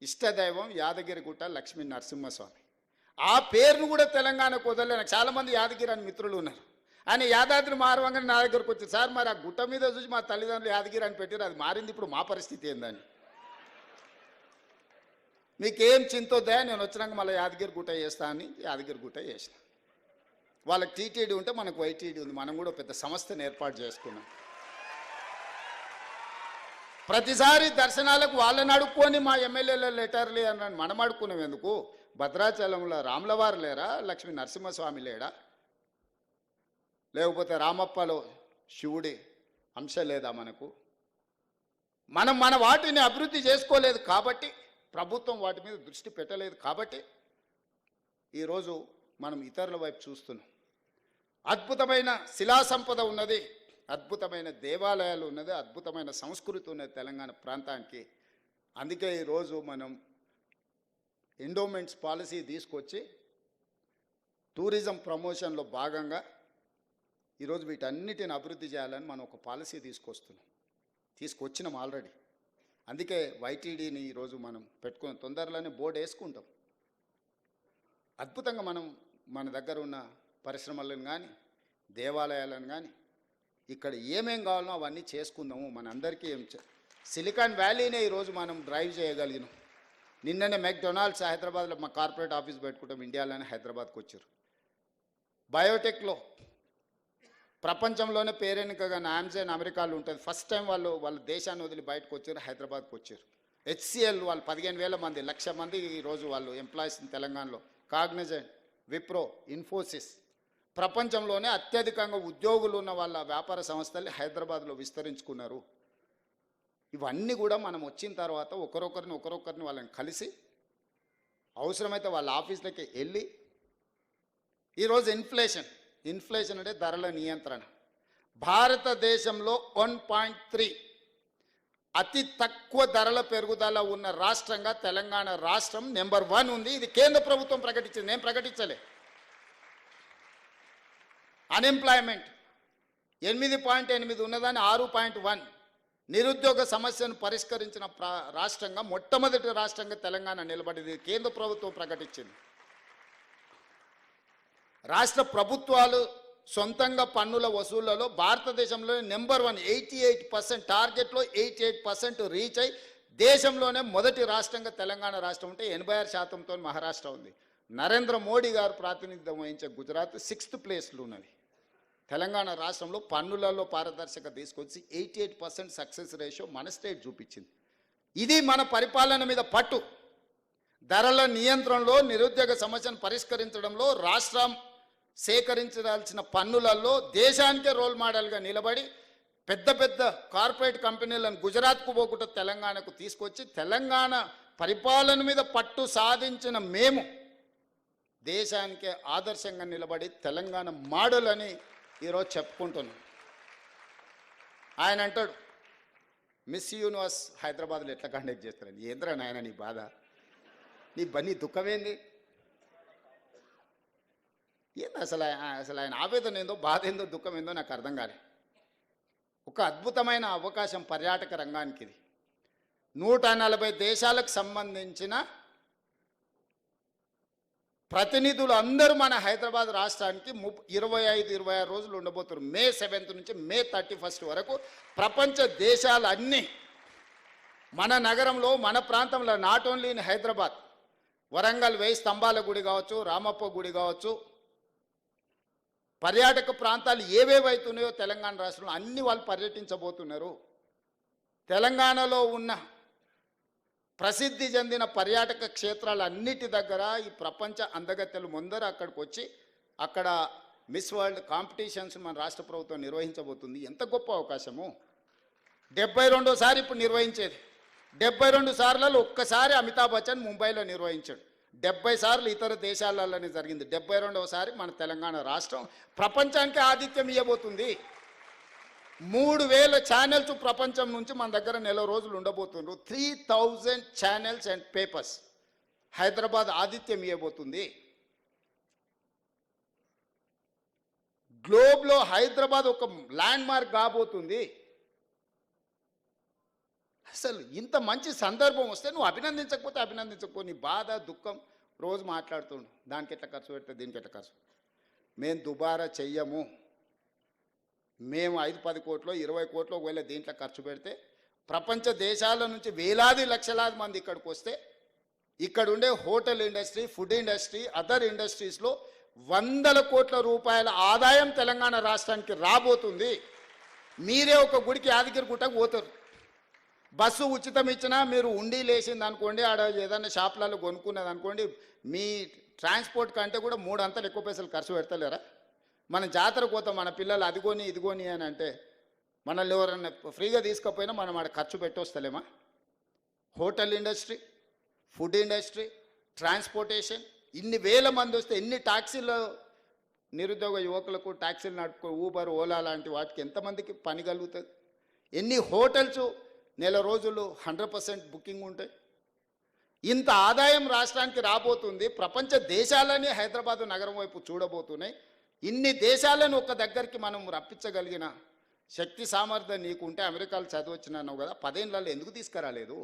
ఇష్టదైవం యాదగిరిగుట్ట లక్ష్మీ నరసింహస్వామి. ఆ పేరును కూడా తెలంగాణకు వదలలేను. చాలామంది యాదగిరి అని మిత్రులు ఉన్నారు. ఆయన యాదాద్రి మారవంగానే నా దగ్గరకు వచ్చి, సార్ మరి ఆ గుట్ట మీద చూసి మా తల్లిదండ్రులు యాదగిరి అని పెట్టారు, అది మారింది, ఇప్పుడు మా పరిస్థితి ఏందని. మీకేం చింతొద్దా, నేను వచ్చినాక మళ్ళీ యాదగిరి గుట్ట చేస్తా అని యాదగిరి గుట్ట చేసిన. వాళ్ళకి టీటీడీ ఉంటే మనకు వైటీడీ ఉంది. మనం కూడా పెద్ద సంస్థను ఏర్పాటు చేసుకున్నాం. ప్రతిసారి దర్శనాలకు వాళ్ళని అడుక్కొని మా ఎమ్మెల్యేల లెటర్లు అని మనం అడుక్కున్నాం ఎందుకు? భద్రాచలంలో రాములవారు లేరా? లక్ష్మీ నరసింహస్వామి లేడా? లేకపోతే రామప్పలో శివుడి అంశ లేదా మనకు? మనం మన వాటిని అభివృద్ధి చేసుకోలేదు కాబట్టి, ప్రభుత్వం వాటి మీద దృష్టి పెట్టలేదు కాబట్టి ఈరోజు మనం ఇతరుల వైపు చూస్తున్నాం. అద్భుతమైన శిలా సంపద ఉన్నది, అద్భుతమైన దేవాలయాలు ఉన్నది, అద్భుతమైన సంస్కృతి ఉన్నది తెలంగాణ ప్రాంతానికి. అందుకే ఈరోజు మనం ఎండోమెంట్స్ పాలసీ తీసుకొచ్చి టూరిజం ప్రమోషన్లో భాగంగా ఈరోజు వీటన్నిటిని అభివృద్ధి చేయాలని మనం ఒక పాలసీ తీసుకొచ్చినాం ఆల్రెడీ. అందుకే వైటీడీని ఈరోజు మనం పెట్టుకుని తొందరలోనే బోర్డు వేసుకుంటాం. అద్భుతంగా మనం మన దగ్గర ఉన్న పరిశ్రమలను కానీ దేవాలయాలను కానీ ఇక్కడ ఏమేం కావాలో అవన్నీ చేసుకుందాము. మనందరికీ సిలికాన్ వ్యాలీనే ఈరోజు మనం డ్రైవ్ చేయగలిగినాం. నిన్ననే మెక్డొనాల్డ్స్ హైదరాబాద్లో మా కార్పొరేట్ ఆఫీస్ పెట్టుకుంటాం, ఇండియాలోనే హైదరాబాద్కి వచ్చారు. బయోటెక్లో ప్రపంచంలోనే పేరెనికగా ఆమ్జాన్ అమెరికాలో ఉంటుంది. ఫస్ట్ టైం వాళ్ళ దేశాన్ని వదిలి బయటకు వచ్చారు, హైదరాబాద్కి వచ్చారు. హెచ్సిఎల్ వాళ్ళు 15,000 మంది, 1,00,000 మంది ఈరోజు వాళ్ళు ఎంప్లాయీస్ తెలంగాణలో. కాగ్నిజెంట్, విప్రో, ఇన్ఫోసిస్ ప్రపంచంలోనే అత్యధికంగా ఉద్యోగులు ఉన్న వాళ్ళ వ్యాపార సంస్థల్ని హైదరాబాద్లో విస్తరించుకున్నారు. ఇవన్నీ కూడా మనం వచ్చిన తర్వాత ఒకరొకరిని వాళ్ళని కలిసి అవసరమైతే వాళ్ళ ఆఫీసులకి వెళ్ళి ఈరోజు ఇన్ఫ్లేషన్ అంటే ధరల నియంత్రణ. భారతదేశంలో 1.3 అతి తక్కువ ధరల పెరుగుదల ఉన్న రాష్ట్రంగా తెలంగాణ రాష్ట్రం నెంబర్ 1 ఉంది. ఇది కేంద్ర ప్రభుత్వం ప్రకటించింది, నేను ప్రకటించలే. అన్ఎంప్లాయ్మెంట్ 8.8 ఉన్నదాన్ని 6.1. నిరుద్యోగ సమస్యను పరిష్కరించిన రాష్ట్రంగా మొట్టమొదటి రాష్ట్రంగా తెలంగాణ నిలబడింది, కేంద్ర ప్రభుత్వం ప్రకటించింది. రాష్ట్ర ప్రభుత్వాలు సొంతంగా పన్నుల వసూళ్లలో భారతదేశంలో నెంబర్ 1, 88% టార్గెట్లో 88% రీచ్ అయి దేశంలోనే మొదటి రాష్ట్రంగా తెలంగాణ రాష్ట్రం ఉంటే 86%తో మహారాష్ట్ర ఉంది. నరేంద్ర మోడీ గారు ప్రాతినిధ్యం వహించే గుజరాత్ 6th ప్లేస్లో ఉన్నది. తెలంగాణ రాష్ట్రంలో పన్నులలో పారదర్శకత తీసుకొచ్చి 88% సక్సెస్ రేషియో మన స్టేట్ చూపించింది. ఇది మన పరిపాలన మీద పట్టు. ధరల నియంత్రణలో, నిరుద్యోగ సమస్యను పరిష్కరించడంలో, రాష్ట్రం సేకరించాల్సిన పన్నులలో దేశానికే రోల్ మోడల్గా నిలబడి పెద్ద పెద్ద కార్పొరేట్ కంపెనీలను గుజరాత్కు పోకుండా తెలంగాణకు తీసుకొచ్చి తెలంగాణ పరిపాలన మీద పట్టు సాధించిన మేము దేశానికే ఆదర్శంగా నిలబడి తెలంగాణ మోడల్ అని ఈరోజు చెప్పుకుంటున్నాం. ఆయన అంటాడు, మిస్ యూనివర్స్ హైదరాబాద్లో ఎట్లా కండక్ట్ చేస్తారని. ఏంద్రా నాయన నీ బాధ, నీ దుఃఖమేంది? ఏంది అసలు ఆయన ఆవేదన ఏందో, బాధ ఏందో, దుఃఖం ఏందో నాకు అర్థం కాలే. ఒక అద్భుతమైన అవకాశం పర్యాటక రంగానికి ఇది. 140 దేశాలకు సంబంధించిన ప్రతినిధులు అందరూ మన హైదరాబాద్ రాష్ట్రానికి 25-26 రోజులు ఉండబోతున్నారు. May 7th నుంచి May 31st వరకు ప్రపంచ దేశాలన్నీ మన నగరంలో, మన ప్రాంతంలో, not only in Hyderabad, Warangal 1000 స్తంభాల గుడి కావచ్చు, రామప్ప గుడి కావచ్చు, పర్యాటక ప్రాంతాలు ఏవేవైతున్నాయో తెలంగాణ రాష్ట్రంలో అన్ని వాళ్ళు పర్యటించబోతున్నారు. తెలంగాణలో ఉన్న ప్రసిద్ధి చెందిన పర్యాటక క్షేత్రాలన్నిటి దగ్గర ఈ ప్రపంచ అందగత్తెలు ముందర అక్కడికి వచ్చి అక్కడ మిస్ వరల్డ్ కాంపిటీషన్స్ మన రాష్ట్ర ప్రభుత్వం నిర్వహించబోతుంది. ఎంత గొప్ప అవకాశము! 72సారి ఇప్పుడు నిర్వహించేది. 72 సార్లలో ఒక్కసారి అమితాబ్ బచ్చన్ ముంబైలో నిర్వహించాడు. 70 సార్లు ఇతర దేశాలలోనే జరిగింది. 72వసారి మన తెలంగాణ రాష్ట్రం ప్రపంచానికి ఆతిథ్యం ఇవ్వబోతుంది. 3000 ఛానల్స్ ప్రపంచం నుంచి మన దగ్గర నెల రోజులు ఉండబోతున్నారు. 3000 ఛానల్స్ అండ్ పేపర్స్ హైదరాబాద్ ఆతిథ్యం ఇవ్వబోతుంది. గ్లోబ్లో హైదరాబాద్ ఒక ల్యాండ్ మార్క్ కాబోతుంది. అసలు ఇంత మంచి సందర్భం వస్తే నువ్వు అభినందించకపోతే అభినందించకపో, నీ బాధ దుఃఖం రోజు మాట్లాడుతుండు. దానికి ఎట్లా ఖర్చు పెడితే దీనికి ఎట్లా ఖర్చు. మేము దుబారా చెయ్యము. మేము 5-10 కోట్లు 20 కోట్లు ఒకవేళ దీంట్లో ఖర్చు పెడితే ప్రపంచ దేశాల నుంచి వేలాది లక్షలాది మంది ఇక్కడికి వస్తే ఇక్కడ ఉండే hotel industry, food industry, other ఇండస్ట్రీస్లో 100 కోట్ల రూపాయల ఆదాయం తెలంగాణ రాష్ట్రానికి రాబోతుంది. మీరే ఒక గుడికి యాదగిరి గుట్టకు పోతారు. బస్సు ఉచితం ఇచ్చినా మీరు ఉండి లేచింది అనుకోండి, ఆడ ఏదైనా షాపులలో కొనుక్కున్నది అనుకోండి, మీ ట్రాన్స్పోర్ట్ కంటే కూడా 3 అంతలు ఎక్కువ పైసలు ఖర్చు పెడతలేరా? మన జాతరకు పోతాం, మన పిల్లలు అదిగోని ఇదిగోని అని అంటే మనల్ని ఎవరన్నా ఫ్రీగా తీసుకపోయినా మనం ఆడ ఖర్చు పెట్టొస్తలేమా? Hotel industry, food industry, transportation, ఇన్ని వేల మంది వస్తే ఎన్ని ట్యాక్సీలు, నిరుద్యోగ యువకులకు ట్యాక్సీలు నడుపుకో, ఊబర్, ఓలా లాంటి వాటికి ఎంతమందికి పని కలుగుతుంది? ఎన్ని హోటల్స్ నెల రోజులు 100% బుకింగ్ ఉంటాయి. ఇంత ఆదాయం రాష్ట్రానికి రాబోతుంది. ప్రపంచ దేశాలని హైదరాబాదు నగరం వైపు చూడబోతున్నాయి. ఇన్ని దేశాలను ఒక దగ్గరికి మనం రప్పించగలిగిన శక్తి సామర్థ్యం నీకుంటే, అమెరికాలో చదివచ్చినావు కదా, 10 ఏళ్ళలో ఎందుకు తీసుకురాలేదు?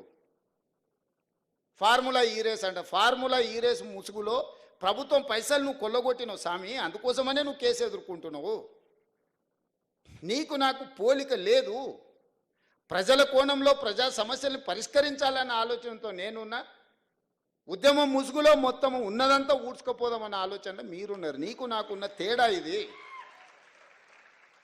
ఫార్ములా ఈ రేస్ అంట. ఫార్ములా ఈ రేస్ ముసుగులో ప్రభుత్వం పైసలు నువ్వు కొల్లగొట్టినావు స్వామి. అందుకోసమనే నువ్వు కేసు ఎదుర్కొంటున్నావు. నీకు నాకు పోలిక లేదు. ప్రజల కోణంలో ప్రజా సమస్యలను పరిష్కరించాలన్న ఆలోచనతో నేనున్నా. ఉద్యమం ముసుగులో మొత్తం ఉన్నదంతా ఊడ్చుకపోదామన్న ఆలోచనలో మీరున్నారు. నీకు నాకున్న తేడా ఇది.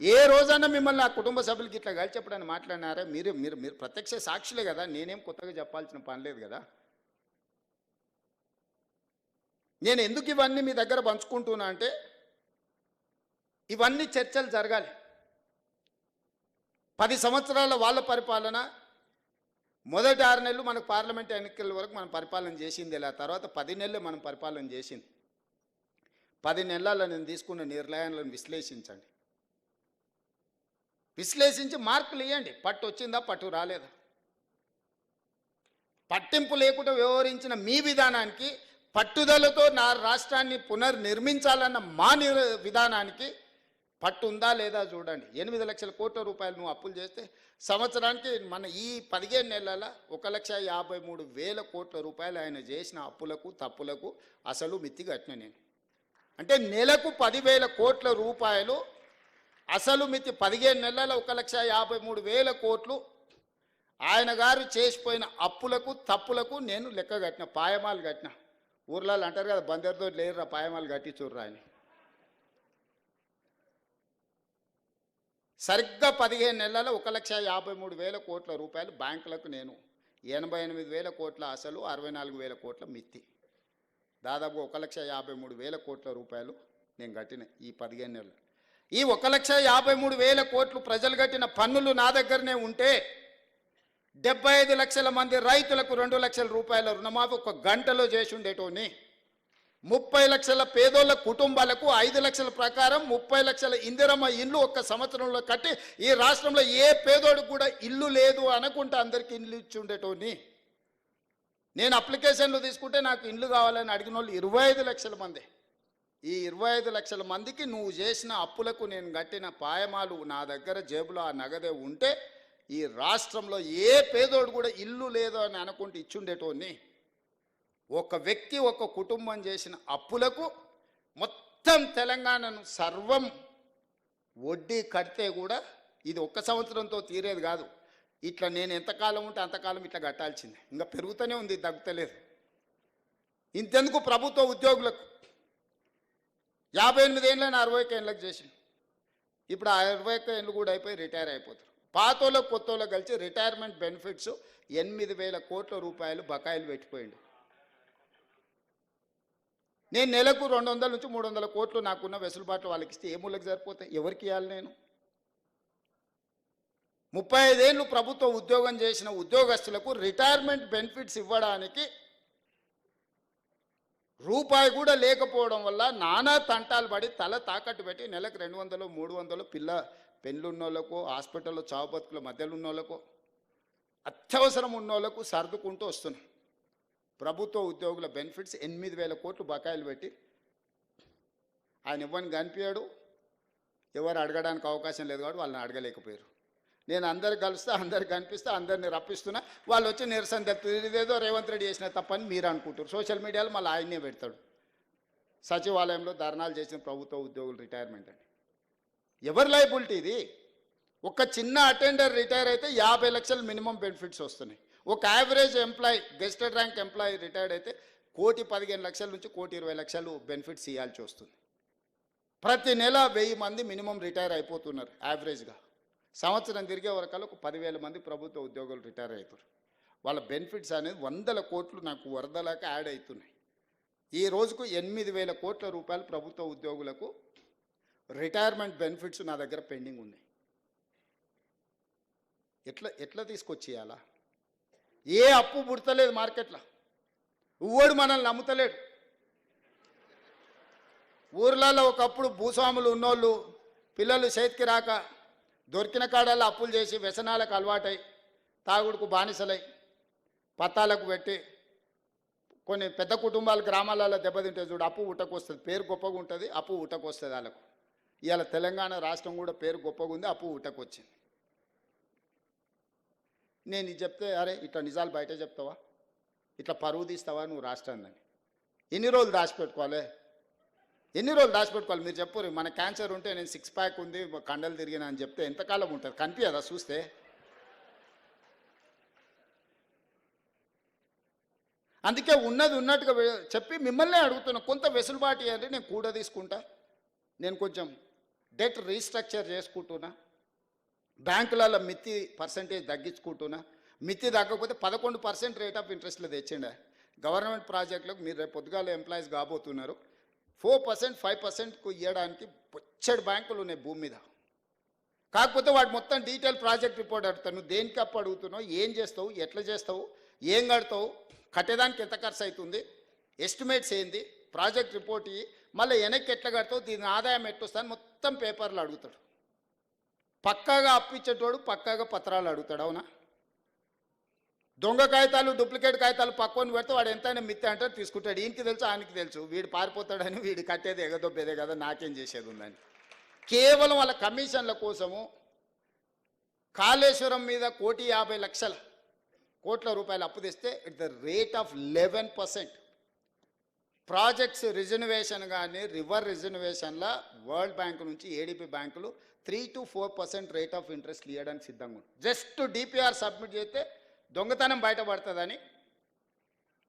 ఏ రోజన్నా మిమ్మల్ని ఆ కుటుంబ సభ్యులకి ఇట్లా కలిసి చెప్పడానికి మాట్లాడినారా? మీరు మీరు మీరు ప్రత్యక్ష సాక్షులే కదా, నేనేం కొత్తగా చెప్పాల్సిన పని లేదు కదా. నేను ఎందుకు ఇవన్నీ మీ దగ్గర పంచుకుంటున్నా అంటే, ఇవన్నీ చర్చలు జరగాలి. 10 సంవత్సరాల వాళ్ళ పరిపాలన, మొదటి 6 నెలలు మనకు పార్లమెంట్ ఎన్నికల వరకు మనం పరిపాలన చేసింది. ఇలా తర్వాత 10 నెలలు మనం పరిపాలన చేసింది. 10 నెలల్లో నేను తీసుకున్న నిర్ణయాలను విశ్లేషించండి. విశ్లేషించి మార్కులు ఇవ్వండి. పట్టు వచ్చిందా, పట్టు రాలేదా? పట్టింపు లేకుండా వ్యవహరించిన మీ విధానానికి, పట్టుదలతో నా రాష్ట్రాన్ని పునర్నిర్మించాలన్న మా విధానానికి పట్టు ఉందా లేదా చూడండి. 8 లక్షల కోట్ల రూపాయలు నువ్వు అప్పులు చేస్తే సంవత్సరానికి మన ఈ 15 నెలల 1,53,000 కోట్ల రూపాయలు ఆయన చేసిన అప్పులకు తప్పులకు అసలు మిత్తి కట్టిన నేను. అంటే నెలకు 10,000 కోట్ల రూపాయలు అసలు మిత్తి. 15 నెలల 1,53,000 కోట్లు ఆయన గారు చేసిపోయిన అప్పులకు తప్పులకు నేను లెక్క కట్టిన, పాయమాలు కట్టిన. ఊర్లలో అంటారు కదా, బందరితో లేరురా పాయమాలు కట్టి చూర్రా అని. సరిగ్గా 15 నెలల 1,53,000 కోట్ల రూపాయలు బ్యాంకులకు నేను, 88,000 కోట్ల అసలు, 64,000 కోట్ల మిత్తి, దాదాపు 1,53,000 కోట్ల రూపాయలు నేను కట్టిన ఈ 15 నెలలు. ఈ 1,53,000 కోట్లు ప్రజలు కట్టిన పన్నులు నా దగ్గరనే ఉంటే 75 లక్షల మంది రైతులకు 2 లక్షల రూపాయల రుణమాఫీ ఒక గంటలో చేసి ఉండేటోని. 30 లక్షల పేదోళ్ళ కుటుంబాలకు 5 లక్షల ప్రకారం 30 లక్షల ఇందిరమ్మ ఇల్లు ఒక్క సంవత్సరంలో కట్టి ఈ రాష్ట్రంలో ఏ పేదోడికి కూడా ఇల్లు లేదు అనుకుంటే అందరికీ ఇల్లు ఇచ్చి ఉండేటోని. నేను అప్లికేషన్లు తీసుకుంటే నాకు ఇల్లు కావాలని అడిగిన వాళ్ళు 25 లక్షల మంది. ఈ 25 లక్షల మందికి నువ్వు చేసిన అప్పులకు నేను కట్టిన పాయమాలు నా దగ్గర జేబులో ఆ నగదే ఉంటే ఈ రాష్ట్రంలో ఏ పేదోడు కూడా ఇల్లు లేదు అని అనుకుంటే ఇచ్చుండేటోని. ఒక వ్యక్తి, ఒక కుటుంబం చేసిన అప్పులకు మొత్తం తెలంగాణను సర్వం వడ్డీ కడితే కూడా ఇది ఒక్క సంవత్సరంతో తీరేది కాదు. ఇట్లా నేను ఎంతకాలం ఉంటే అంతకాలం ఇట్లా కట్టాల్సిందే. ఇంకా పెరుగుతూనే ఉంది, తగ్గుతలేదు. ఇంతెందుకు ప్రభుత్వ ఉద్యోగులకు 58 ఏళ్ళని 60 ఏళ్ళకి చేసింది. ఇప్పుడు ఆ 60 ఏళ్ళు కూడా అయిపోయి రిటైర్ అయిపోతారు. పాతోళ్ళకు కొత్తోళ్ళకి కలిసి రిటైర్మెంట్ బెనిఫిట్స్ 8,000 కోట్ల రూపాయలు బకాయిలు పెట్టిపోయింది. నేను నెలకు 200 నుంచి 300 కోట్లు నాకున్న వెసులుబాట్లు వాళ్ళకి ఇస్తే ఏ మూలకి సరిపోతాయి? ఎవరికి ఇవ్వాలి? నేను 35 ఏళ్ళు ప్రభుత్వ ఉద్యోగం చేసిన ఉద్యోగస్తులకు రిటైర్మెంట్ బెనిఫిట్స్ ఇవ్వడానికి రూపాయి కూడా లేకపోవడం వల్ల నానా తంటాలు పడి తల తాకట్టు పెట్టి నెలకు 200, 300 పెళ్ళున్నోళ్ళకు, హాస్పిటల్లో చావు బతుకుల మధ్యలో ఉన్నోళ్ళకు, అత్యవసరం ఉన్నోళ్ళకు సర్దుకుంటూ వస్తున్నాం. ప్రభుత్వ ఉద్యోగుల బెనిఫిట్స్ 8,000 కోట్లు బకాయిలు పెట్టి ఆయన ఇవ్వని కనిపించాడు. ఎవరు అడగడానికి అవకాశం లేదు కాబట్టి వాళ్ళని అడగలేకపోయారు. నేను అందరు కలుస్తా, అందరు కనిపిస్తా, అందరిని రప్పిస్తున్నా, వాళ్ళు వచ్చి నిరసన తెలుపుతుంది. ఇదేదో రేవంత్ రెడ్డి చేసిన తప్పని మీరు అనుకుంటారు. సోషల్ మీడియాలో మళ్ళీ ఆయన్నే పెడతాడు, సచివాలయంలో ధర్నాలు చేసిన ప్రభుత్వ ఉద్యోగులు రిటైర్మెంట్ అని. ఎవరి లైబిలిటీ ఇది? ఒక చిన్న అటెండర్ రిటైర్ అయితే 50 లక్షలు మినిమం బెనిఫిట్స్ వస్తున్నాయి. ఒక average employee, gazetted rank employee retired అయితే 1,15,00,000 నుంచి 1,20,00,000 బెనిఫిట్స్ ఇవ్వాల్సి వస్తుంది. ప్రతి నెల 1000 మంది మినిమం రిటైర్ అయిపోతున్నారు యావరేజ్గా. సంవత్సరం తిరిగే వరకల్లా ఒక 10,000 మంది ప్రభుత్వ ఉద్యోగులు రిటైర్ అవుతారు. వాళ్ళ బెనిఫిట్స్ అనేది 100 కోట్లు నాకు వరదలాగా యాడ్ అవుతున్నాయి. ఈ రోజుకు 8,000 కోట్ల రూపాయలు ప్రభుత్వ ఉద్యోగులకు రిటైర్మెంట్ బెనిఫిట్స్ నా దగ్గర పెండింగ్ ఉన్నాయి. ఎట్లా తీసుకొచ్చేయాలా? ఏ అప్పు పుడతలేదు మార్కెట్లో, ఊడు మనల్ని నమ్ముతలేడు. ఊర్లలో ఒకప్పుడు భూస్వాములు ఉన్నోళ్ళు పిల్లలు చేతికి రాక దొరికిన కాడల్లో అప్పులు చేసి వ్యసనాలకు అలవాటై తాగుడుకు బానిసలై పత్తాలకు పెట్టి కొన్ని పెద్ద కుటుంబాలు గ్రామాలలో దెబ్బతింటే చూడు, అప్పు ఉట్టకొస్తుంది. పేరు గొప్పగా ఉంటుంది, అప్పు ఉట్టకొస్తుంది వాళ్ళకు. ఇవాళ తెలంగాణ రాష్ట్రం కూడా పేరు గొప్పగా ఉంది, అప్పు ఉట్టకొచ్చింది. నేను ఇది చెప్తే అరే ఇట్లా నిజాలు బయట చెప్తావా, ఇట్లా పరువు తీస్తావా నువ్వు రాష్ట్రాన్ని? ఎన్ని రోజులు దాచిపెట్టుకోవాలి? మీరు చెప్పరు. మన క్యాన్సర్ ఉంటే నేను 6 ప్యాక్ ఉంది, కండలు తిరిగినా అని చెప్తే ఎంతకాలం ఉంటుంది? కనిపించదా చూస్తే? అందుకే ఉన్నది ఉన్నట్టుగా చెప్పి మిమ్మల్ని అడుగుతున్నా, కొంత వెసులుబాటు అంటే నేను కూడా తీసుకుంటా. నేను కొంచెం డెట్ రీస్ట్రక్చర్ చేసుకుంటున్నా, బ్యాంకులలో మిత్తి పర్సంటేజ్ తగ్గించుకుంటున్నా. మిత్తి తగ్గకపోతే 11% రేట్ ఆఫ్ ఇంట్రెస్ట్లో తెచ్చిండే గవర్నమెంట్ ప్రాజెక్టులకు. మీరు రేపు పొద్దుగాల ఎంప్లాయీస్ కాబోతున్నారు. 4%, 5%కు ఇవ్వడానికి పొచ్చడి బ్యాంకులు ఉన్నాయి భూమి మీద. కాకపోతే వాడు మొత్తం డీటెయిల్ ప్రాజెక్ట్ రిపోర్ట్ అడుగుతాను. నువ్వు దేనికి అప్పు అడుగుతున్నావు, ఏం చేస్తావు, ఎట్లా చేస్తావు, ఏం కడతావు, కట్టేదానికి ఎంత ఖర్చు అవుతుంది, ఎస్టిమేట్స్ ఏంది, ప్రాజెక్ట్ రిపోర్ట్ ఇవి, మళ్ళీ వెనక్కి ఎట్లా కడతావు, దీని ఆదాయం ఎట్టొస్తాను మొత్తం పేపర్లు అడుగుతాడు. పక్కాగా అప్పిచ్చేటోడు పక్కాగా పత్రాలు అడుగుతాడు. అవునా? దొంగ కాగితాలు, డూప్లికేట్ కాగితాలు పక్కన పెడితే వాడు ఎంతైనా మిత్తి అంటే తీసుకుంటాడు. ఈయనకి తెలుసు, ఆయనకి తెలుసు, వీడు పారిపోతాడని, వీడు కట్టేది ఎగదొబ్బేదే కదా, నాకేం చేసేది ఉందని. కేవలం వాళ్ళ కమిషన్ల కోసము కాళేశ్వరం మీద 1,50,00,000 కోట్ల రూపాయలు అప్పు తెస్తే it the rate of 11%. Projects reservation కానీ రివర్ రిజర్వేషన్ల వరల్డ్ బ్యాంక్ నుంచి ఏడీపీ బ్యాంకులు 3 to 4% రేట్ ఆఫ్ ఇంట్రెస్ట్ ఇవ్వడానికి సిద్ధంగా ఉంది. జస్ట్ డిపిఆర్ సబ్మిట్ చేస్తే దొంగతనం బయటపడుతుందని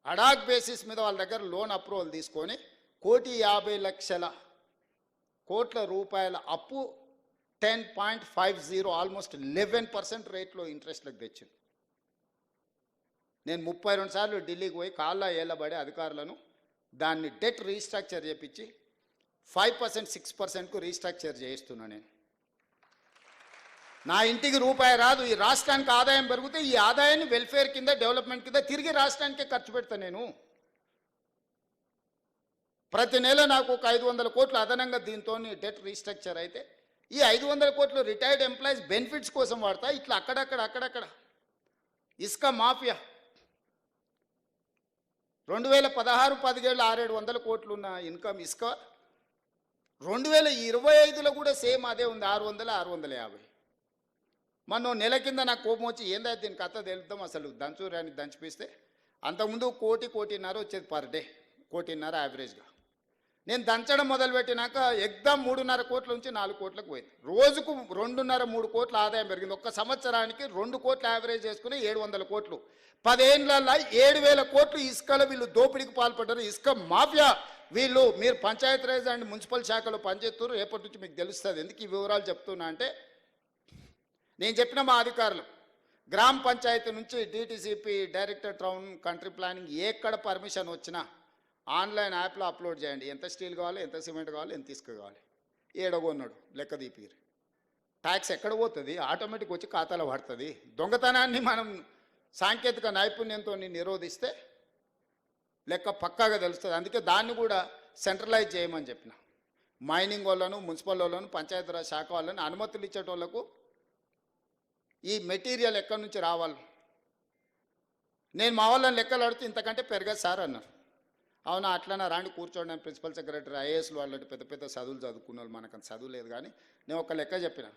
అడాక్ బేసిస్ మీద వాళ్ళ దగ్గర లోన్ అప్రూవల్ తీసుకొని 1,50,00,000 కోట్ల రూపాయల అప్పు 10.50 ఆల్మోస్ట్ 11% రేట్లో ఇంట్రెస్ట్లకు తెచ్చింది. నేను 32 సార్లు ఢిల్లీకి పోయి కాళ్ళ ఏళ్ళబడి అధికారులను దాన్ని డెట్ రీస్ట్రక్చర్ చేయించి 5%, 6%కు రీస్ట్రక్చర్ చేయిస్తున్నా. నేను నా ఇంటికి రూపాయి రాదు, ఈ రాష్ట్రానికి ఆదాయం పెరిగితే ఈ ఆదాయాన్ని వెల్ఫేర్ కింద, డెవలప్మెంట్ కింద తిరిగి రాష్ట్రానికే ఖర్చు పెడతా. నేను ప్రతి నెల నాకు ఒక 500 కోట్లు అదనంగా దీంతో డెట్ రీస్ట్రక్చర్ అయితే ఈ 500 కోట్లు రిటైర్డ్ ఎంప్లాయీస్ బెనిఫిట్స్ కోసం వాడతా. ఇట్లా అక్కడక్కడ ఇసుక మాఫియా 2016-17 600-700 కోట్లు ఉన్న ఇన్కమ్ ఇసుక 2025లో కూడా సేమ్ అదే ఉంది, 600-650. మనం నెల కింద నాకు కోపం వచ్చి ఏందా దీని కథ తెలుద్దాం అసలు దంచురాని దంచిపిస్తే అంతకుముందు 1.5 వచ్చేది పర్ డే, 1.5 యావరేజ్గా. నేను దంచడం మొదలుపెట్టినాక ఎగ్దాం 3.5 కోట్ల నుంచి 4 కోట్లకు పోయింది. రోజుకు 2.5-3 కోట్ల ఆదాయం పెరిగింది. ఒక్క సంవత్సరానికి 2 కోట్ల యావరేజ్ చేసుకుని 700 కోట్లు. 10 ఏళ్ళల్లో 7,000 కోట్లు ఇసుకలో వీళ్ళు దోపిడీకి పాల్పడ్డారు. ఇసుక మాఫియా వీళ్ళు. మీరు పంచాయతీరాజ్ అండ్ మున్సిపల్ శాఖలో పనిచేస్తారు, రేపటి నుంచి మీకు తెలుస్తుంది. ఎందుకు ఈ వివరాలు చెప్తున్నా అంటే, నేను చెప్పిన మా అధికారులు గ్రామ పంచాయతీ నుంచి DTCP, director town country planning ఎక్కడ పర్మిషన్ వచ్చినా ఆన్లైన్ యాప్లో అప్లోడ్ చేయండి. ఎంత స్టీల్ కావాలి, ఎంత సిమెంట్ కావాలి, ఎంత ఇసుక కావాలి, ఏడగొన్నాడు లెక్క దీపిరు. ట్యాక్స్ ఎక్కడ పోతుంది, ఆటోమేటిక్ వచ్చి ఖాతాలో పడుతుంది. దొంగతనాన్ని మనం సాంకేతిక నైపుణ్యంతో నిరోధిస్తే లెక్క పక్కాగా తెలుస్తుంది. అందుకే దాన్ని కూడా సెంట్రలైజ్ చేయమని చెప్పిన. మైనింగ్ వాళ్ళను, మున్సిపల్ వాళ్ళను, పంచాయతీరాజ్ శాఖ వాళ్ళని అనుమతులు ఇచ్చేటోళ్లకు ఈ మెటీరియల్ ఎక్కడి నుంచి రావాలి. నేను మా వాళ్ళని లెక్కలు అడిగితే ఇంతకంటే పెరగదు సార్ అన్నారు. అవునా, అట్లనే రాండి కూర్చోండి అని ప్రిన్సిపల్ సెక్రటరీ, ఐఏఎస్లు వాళ్ళంటే పెద్ద పెద్ద చదువులు చదువుకున్న వాళ్ళు, మనకు చదువు లేదు. కానీ నేను ఒక లెక్క చెప్పిన,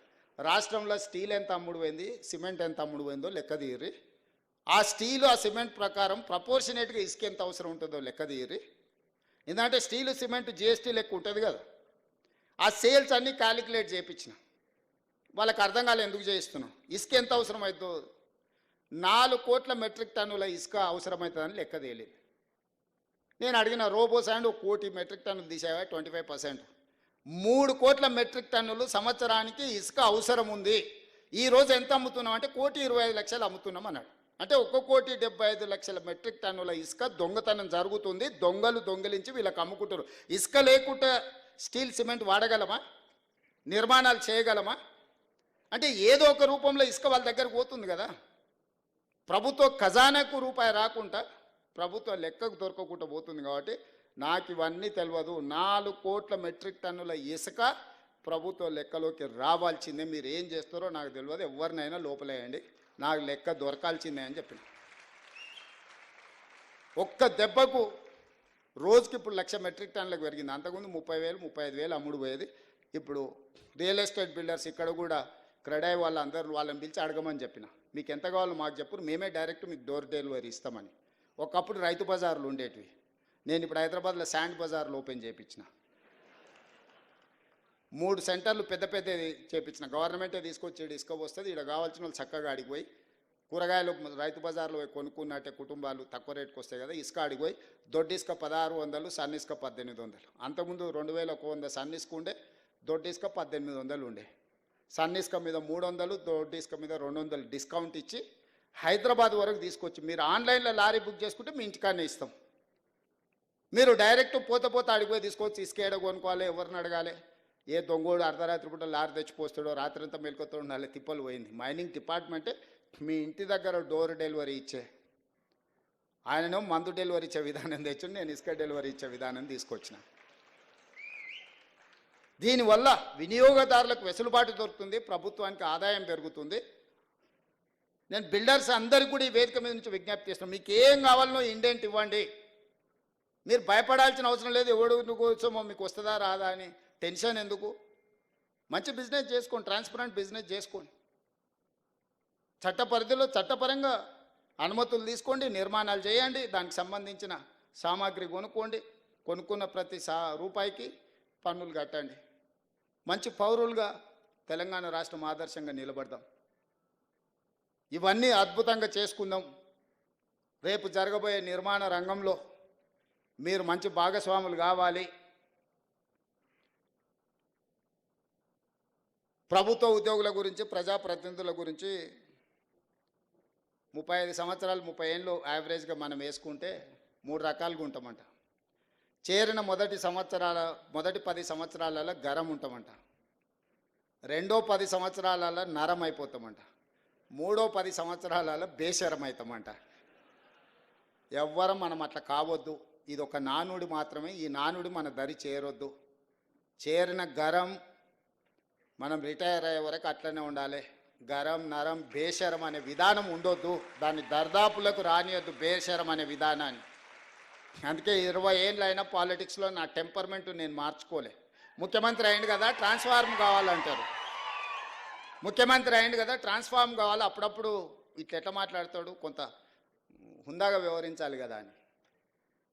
రాష్ట్రంలో స్టీల్ ఎంత అమ్ముడు పోయింది, సిమెంట్ ఎంత అమ్ముడు పోయిందో లెక్క తీయరి. ఆ స్టీలు ఆ సిమెంట్ ప్రకారం ప్రపోర్షనేట్గా ఇసుక ఎంత అవసరం ఉంటుందో లెక్క తీయరి. ఎందుకంటే స్టీలు సిమెంట్ జిఎస్టీ లెక్క ఉంటుంది కదా. ఆ సేల్స్ అన్నీ క్యాలిక్యులేట్ చేయించిన. వాళ్ళకి అర్థం కాలే ఎందుకు చేయిస్తున్నాం. ఇసుక ఎంత అవసరం అవుతుందో 4 కోట్ల మెట్రిక్ టన్నుల ఇసుక అవసరమవుతుందని లెక్క తేలింది. నేను అడిగిన రోబో శాండ్ 1 కోటి మెట్రిక్ టన్నులు తీసేవా 25%. 3 కోట్ల మెట్రిక్ టన్నులు సంవత్సరానికి ఇసుక అవసరం ఉంది. ఈరోజు ఎంత అమ్ముతున్నాం అంటే 1,25,00,000 అమ్ముతున్నాం అన్నాడు. అంటే 1,75,00,000 మెట్రిక్ టన్నుల ఇసుక దొంగతనం జరుగుతుంది. దొంగలు దొంగలించి వీళ్ళకి అమ్ముకుంటారు. ఇసుక లేకుండా స్టీల్ సిమెంట్ వాడగలమా, నిర్మాణాలు చేయగలమా? అంటే ఏదో ఒక రూపంలో ఇసుక వాళ్ళ దగ్గరకు పోతుంది కదా. ప్రభుత్వ ఖజానాకు రూపాయి రాకుండా ప్రభుత్వ లెక్కకు దొరకకుండా పోతుంది. కాబట్టి నాకు ఇవన్నీ తెలియదు. 4 కోట్ల మెట్రిక్ టన్నుల ఇసుక ప్రభుత్వ లెక్కలోకి రావాల్సిందే. మీరు ఏం చేస్తారో నాకు తెలియదు. ఎవరినైనా లోపలేయండి, నాకు లెక్క దొరకాల్సిందే అని చెప్పిన. ఒక్క దెబ్బకు రోజుకి ఇప్పుడు 1,00,000 మెట్రిక్ టన్నులకు పెరిగింది. అంతకుముందు 30,000 35,000 అమ్ముడు పోయేది. ఇప్పుడు రియల్ ఎస్టేట్ బిల్డర్స్ ఇక్కడ కూడా క్రెడాయి వాళ్ళందరూ వాళ్ళని పిలిచి అడగమని చెప్పిన. మీకు ఎంత కావాలో మాకు చెప్పు, మేమే డైరెక్ట్ మీకు డోర్ డెలివరీ ఇస్తామని. ఒకప్పుడు రైతు బజార్లు ఉండేటివి. నేను ఇప్పుడు హైదరాబాద్లో శాండ్ బజార్లు ఓపెన్ చేయించిన. 3 సెంటర్లు పెద్ద పెద్దది చేయించిన. గవర్నమెంటే తీసుకొచ్చి వస్తుంది. ఇక్కడ కావాల్సిన వాళ్ళు చక్కగా అడిగిపోయి కూరగాయలు రైతు బజార్లో పోయి కొనుక్కున్నట్టే కుటుంబాలు తక్కువ రేటుకు వస్తాయి కదా. ఇసుక అడిగిపోయి దొడ్డి ఇసుక 1,600, సన్న ఇసుక 1,800. అంతకుముందు 2,100 సన్న ఇసుక ఉండే, దొడ్డి ఇసుక 1,800 ఉండే. సన్న ఇసుక మీద 300, దొడ్డి ఇసుక మీద 200 డిస్కౌంట్ ఇచ్చి హైదరాబాద్ వరకు తీసుకొచ్చి మీరు ఆన్లైన్లో లారీ బుక్ చేసుకుంటే మీ ఇంటికాడనే ఇస్తాం. మీరు డైరెక్ట్ పోతే అడిగిపోయి తీసుకొచ్చి ఇసుక ఏడ కొనుక్కోవాలి, ఎవరిని అడగాలి? ఏ దొంగోడు అర్ధరాత్రి పూట లారీ తెచ్చిపోస్తాడో, రాత్రి అంతా మెలకుతో ఉండాలి. తిప్పలు పోయింది. మైనింగ్ డిపార్ట్మెంటే మీ ఇంటి దగ్గర డోర్ డెలివరీ ఇచ్చే ఆయనను మందు డెలివరీ ఇచ్చే విధానం తెచ్చి నేను ఇసుక డెలివరీ ఇచ్చే విధానం తీసుకొచ్చిన. దీనివల్ల వినియోగదారులకు వెసులుబాటు దొరుకుతుంది, ప్రభుత్వానికి ఆదాయం పెరుగుతుంది. నేను బిల్డర్స్ అందరికీ కూడా ఈ వేదిక మీద నుంచి విజ్ఞప్తి చేస్తున్నాను. మీకు ఏం కావాలనో ఇండెంట్ ఇవ్వండి. మీరు భయపడాల్సిన అవసరం లేదు. ఎవడు కోసమో మీకు వస్తుందా రాదా అని టెన్షన్ ఎందుకు? మంచి బిజినెస్ చేసుకోండి, ట్రాన్స్పరెంట్ బిజినెస్ చేసుకోండి. చట్ట పరిధిలో చట్టపరంగా అనుమతులు తీసుకోండి, నిర్మాణాలు చేయండి, దానికి సంబంధించిన సామాగ్రి కొనుక్కోండి. కొనుక్కున్న ప్రతి రూపాయికి పన్నులు కట్టండి. మంచి పౌరులుగా తెలంగాణ రాష్ట్రం ఆదర్శంగా నిలబడదాం. ఇవన్నీ అద్భుతంగా చేసుకుందాం. రేపు జరగబోయే నిర్మాణ రంగంలో మీరు మంచి భాగస్వాములు కావాలి. ప్రభుత్వ ఉద్యోగుల గురించి, ప్రజాప్రతినిధుల గురించి 35 సంవత్సరాలు 30 ఏళ్ళు యావరేజ్గా మనం వేసుకుంటే 3 రకాలుగా ఉంటామంట. చేరిన మొదటి 10 సంవత్సరాలలో గరం ఉంటామంట. రెండో 10 సంవత్సరాలలో నరం అయిపోతామంట. మూడో 10 సంవత్సరాలలో బేషరం అవుతామంట. ఎవ్వరం మనం అట్లా కావద్దు. ఇది ఒక నానుడి మాత్రమే. ఈ నానుడి మన దరి చేరొద్దు. చేరిన గరం మనం రిటైర్ అయ్యే వరకు అట్లనే ఉండాలి. గరం నరం బేషరం అనే విధానం ఉండొద్దు. దాన్ని దర్దాపులకు రానియొద్దు బేషరం అనే విధానాన్ని. అందుకే 20 ఏళ్ళు అయినా పాలిటిక్స్లో నా టెంపర్మెంట్ నేను మార్చుకోలే. ముఖ్యమంత్రి అయింది కదా ట్రాన్స్ఫార్మ్ కావాలంటారు. ముఖ్యమంత్రి అయింది కదా ట్రాన్స్ఫార్మ్ కావాలి. అప్పుడప్పుడు ఇట్లా ఎట్లా మాట్లాడతాడు, కొంత హుందాగా వ్యవహరించాలి కదా అని.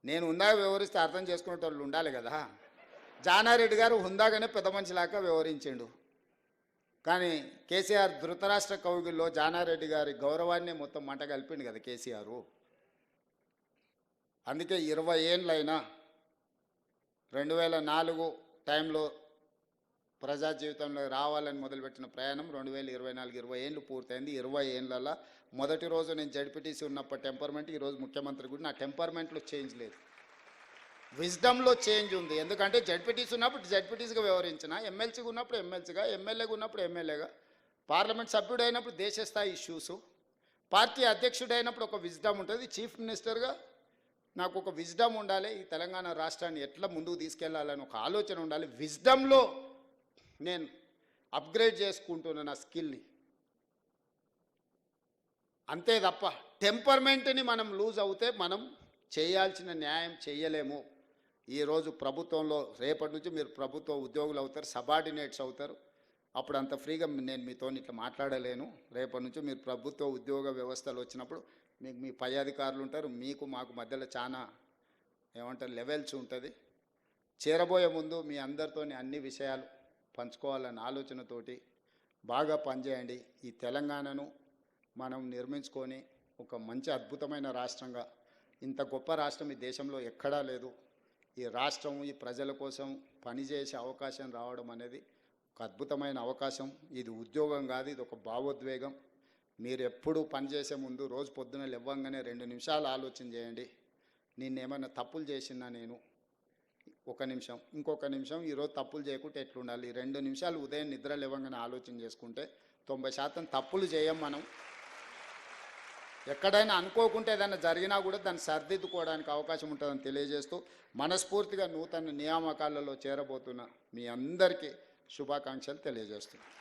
నేను హుందాగా వ్యవహరిస్తే అర్థం చేసుకునే వాళ్ళు ఉండాలి కదా. జానారెడ్డి గారు హుందాగానే పెద్ద మనిషిలాగా వ్యవహరించిండు. కానీ కేసీఆర్ ధృతరాష్ట్ర కౌగిల్లో జానారెడ్డి గారి గౌరవాన్ని మొత్తం మంట కలిపిండు కదా కేసీఆర్. అందుకే 20 ఏళ్ళైనా 2004 టైంలో ప్రజా జీవితంలో రావాలని మొదలుపెట్టిన ప్రయాణం 2024 20 ఏళ్ళు పూర్తయింది. 20 ఏళ్ళలో మొదటి రోజు నేను జడ్పీటీసీ ఉన్నప్పుడు టెంపర్మెంట్, ఈరోజు ముఖ్యమంత్రి కూడా నా టెంపర్మెంట్లో చేంజ్ లేదు, విజ్డమ్లో చేంజ్ ఉంది. ఎందుకంటే జడ్పీటీసీ ఉన్నప్పుడు జడ్పీటీసీగా వ్యవహరించిన, ఎమ్మెల్సీగా ఉన్నప్పుడు ఎమ్మెల్సీగా, ఎమ్మెల్యేగా ఉన్నప్పుడు ఎమ్మెల్యేగా, పార్లమెంట్ సభ్యుడు అయినప్పుడు దేశ స్థాయి ఇష్యూసు, పార్టీ అధ్యక్షుడు అయినప్పుడు ఒక విజ్డమ్ ఉంటుంది. చీఫ్ మినిస్టర్గా నాకు ఒక విజ్డమ్ ఉండాలి. ఈ తెలంగాణ రాష్ట్రాన్ని ఎట్లా ముందుకు తీసుకెళ్లాలని ఒక ఆలోచన ఉండాలి. విజ్డమ్లో నేను అప్గ్రేడ్ చేసుకుంటున్నా నా స్కిల్ని. అంతే తప్ప టెంపర్మెంట్ని మనం లూజ్ అవుతే మనం చేయాల్సిన న్యాయం చేయలేము. ఈరోజు ప్రభుత్వంలో రేపటి నుంచి మీరు ప్రభుత్వ ఉద్యోగులు అవుతారు, సబార్డినేట్స్ అవుతారు. అప్పుడు అంత ఫ్రీగా నేను మీతో ఇట్లా మాట్లాడలేను. రేపటి నుంచి మీరు ప్రభుత్వ ఉద్యోగ వ్యవస్థలు వచ్చినప్పుడు మీకు మీ పై అధికారులు ఉంటారు, మీకు మాకు మధ్యలో చాలా ఏమంటారు లెవెల్స్ ఉంటుంది. చేరబోయే ముందు మీ అందరితోని అన్ని విషయాలు పంచుకోవాలన్న ఆలోచనతోటి బాగా పనిచేయండి. ఈ తెలంగాణను మనం నిర్మించుకొని ఒక మంచి అద్భుతమైన రాష్ట్రంగా, ఇంత గొప్ప రాష్ట్రం ఈ దేశంలో ఎక్కడా లేదు. ఈ రాష్ట్రం ఈ ప్రజల కోసం పనిచేసే అవకాశం రావడం అనేది ఒక అద్భుతమైన అవకాశం. ఇది ఉద్యోగం కాదు, ఇది ఒక భావోద్వేగం. మీరు ఎప్పుడు పనిచేసే ముందు రోజు పొద్దున లేవగానే 2 నిమిషాలు ఆలోచన చేయండి. నేనేమైనా తప్పులు చేసినా నేను ఒక నిమిషం, ఇంకొక నిమిషం ఈరోజు తప్పులు చేయకుంటే ఎట్లుండాలి. 2 నిమిషాలు ఉదయం నిద్ర లేవగానే ఆలోచన చేసుకుంటే 90% తప్పులు చేయం మనం. ఎక్కడైనా అనుకోకుంటే ఏదైనా జరిగినా కూడా దాన్ని సరిదిద్దుకోవడానికి అవకాశం ఉంటుందని తెలియజేస్తూ మనస్ఫూర్తిగా నూతన నియామకాలలో చేరబోతున్న మీ అందరికీ శుభాకాంక్షలు తెలియజేస్తున్నాను.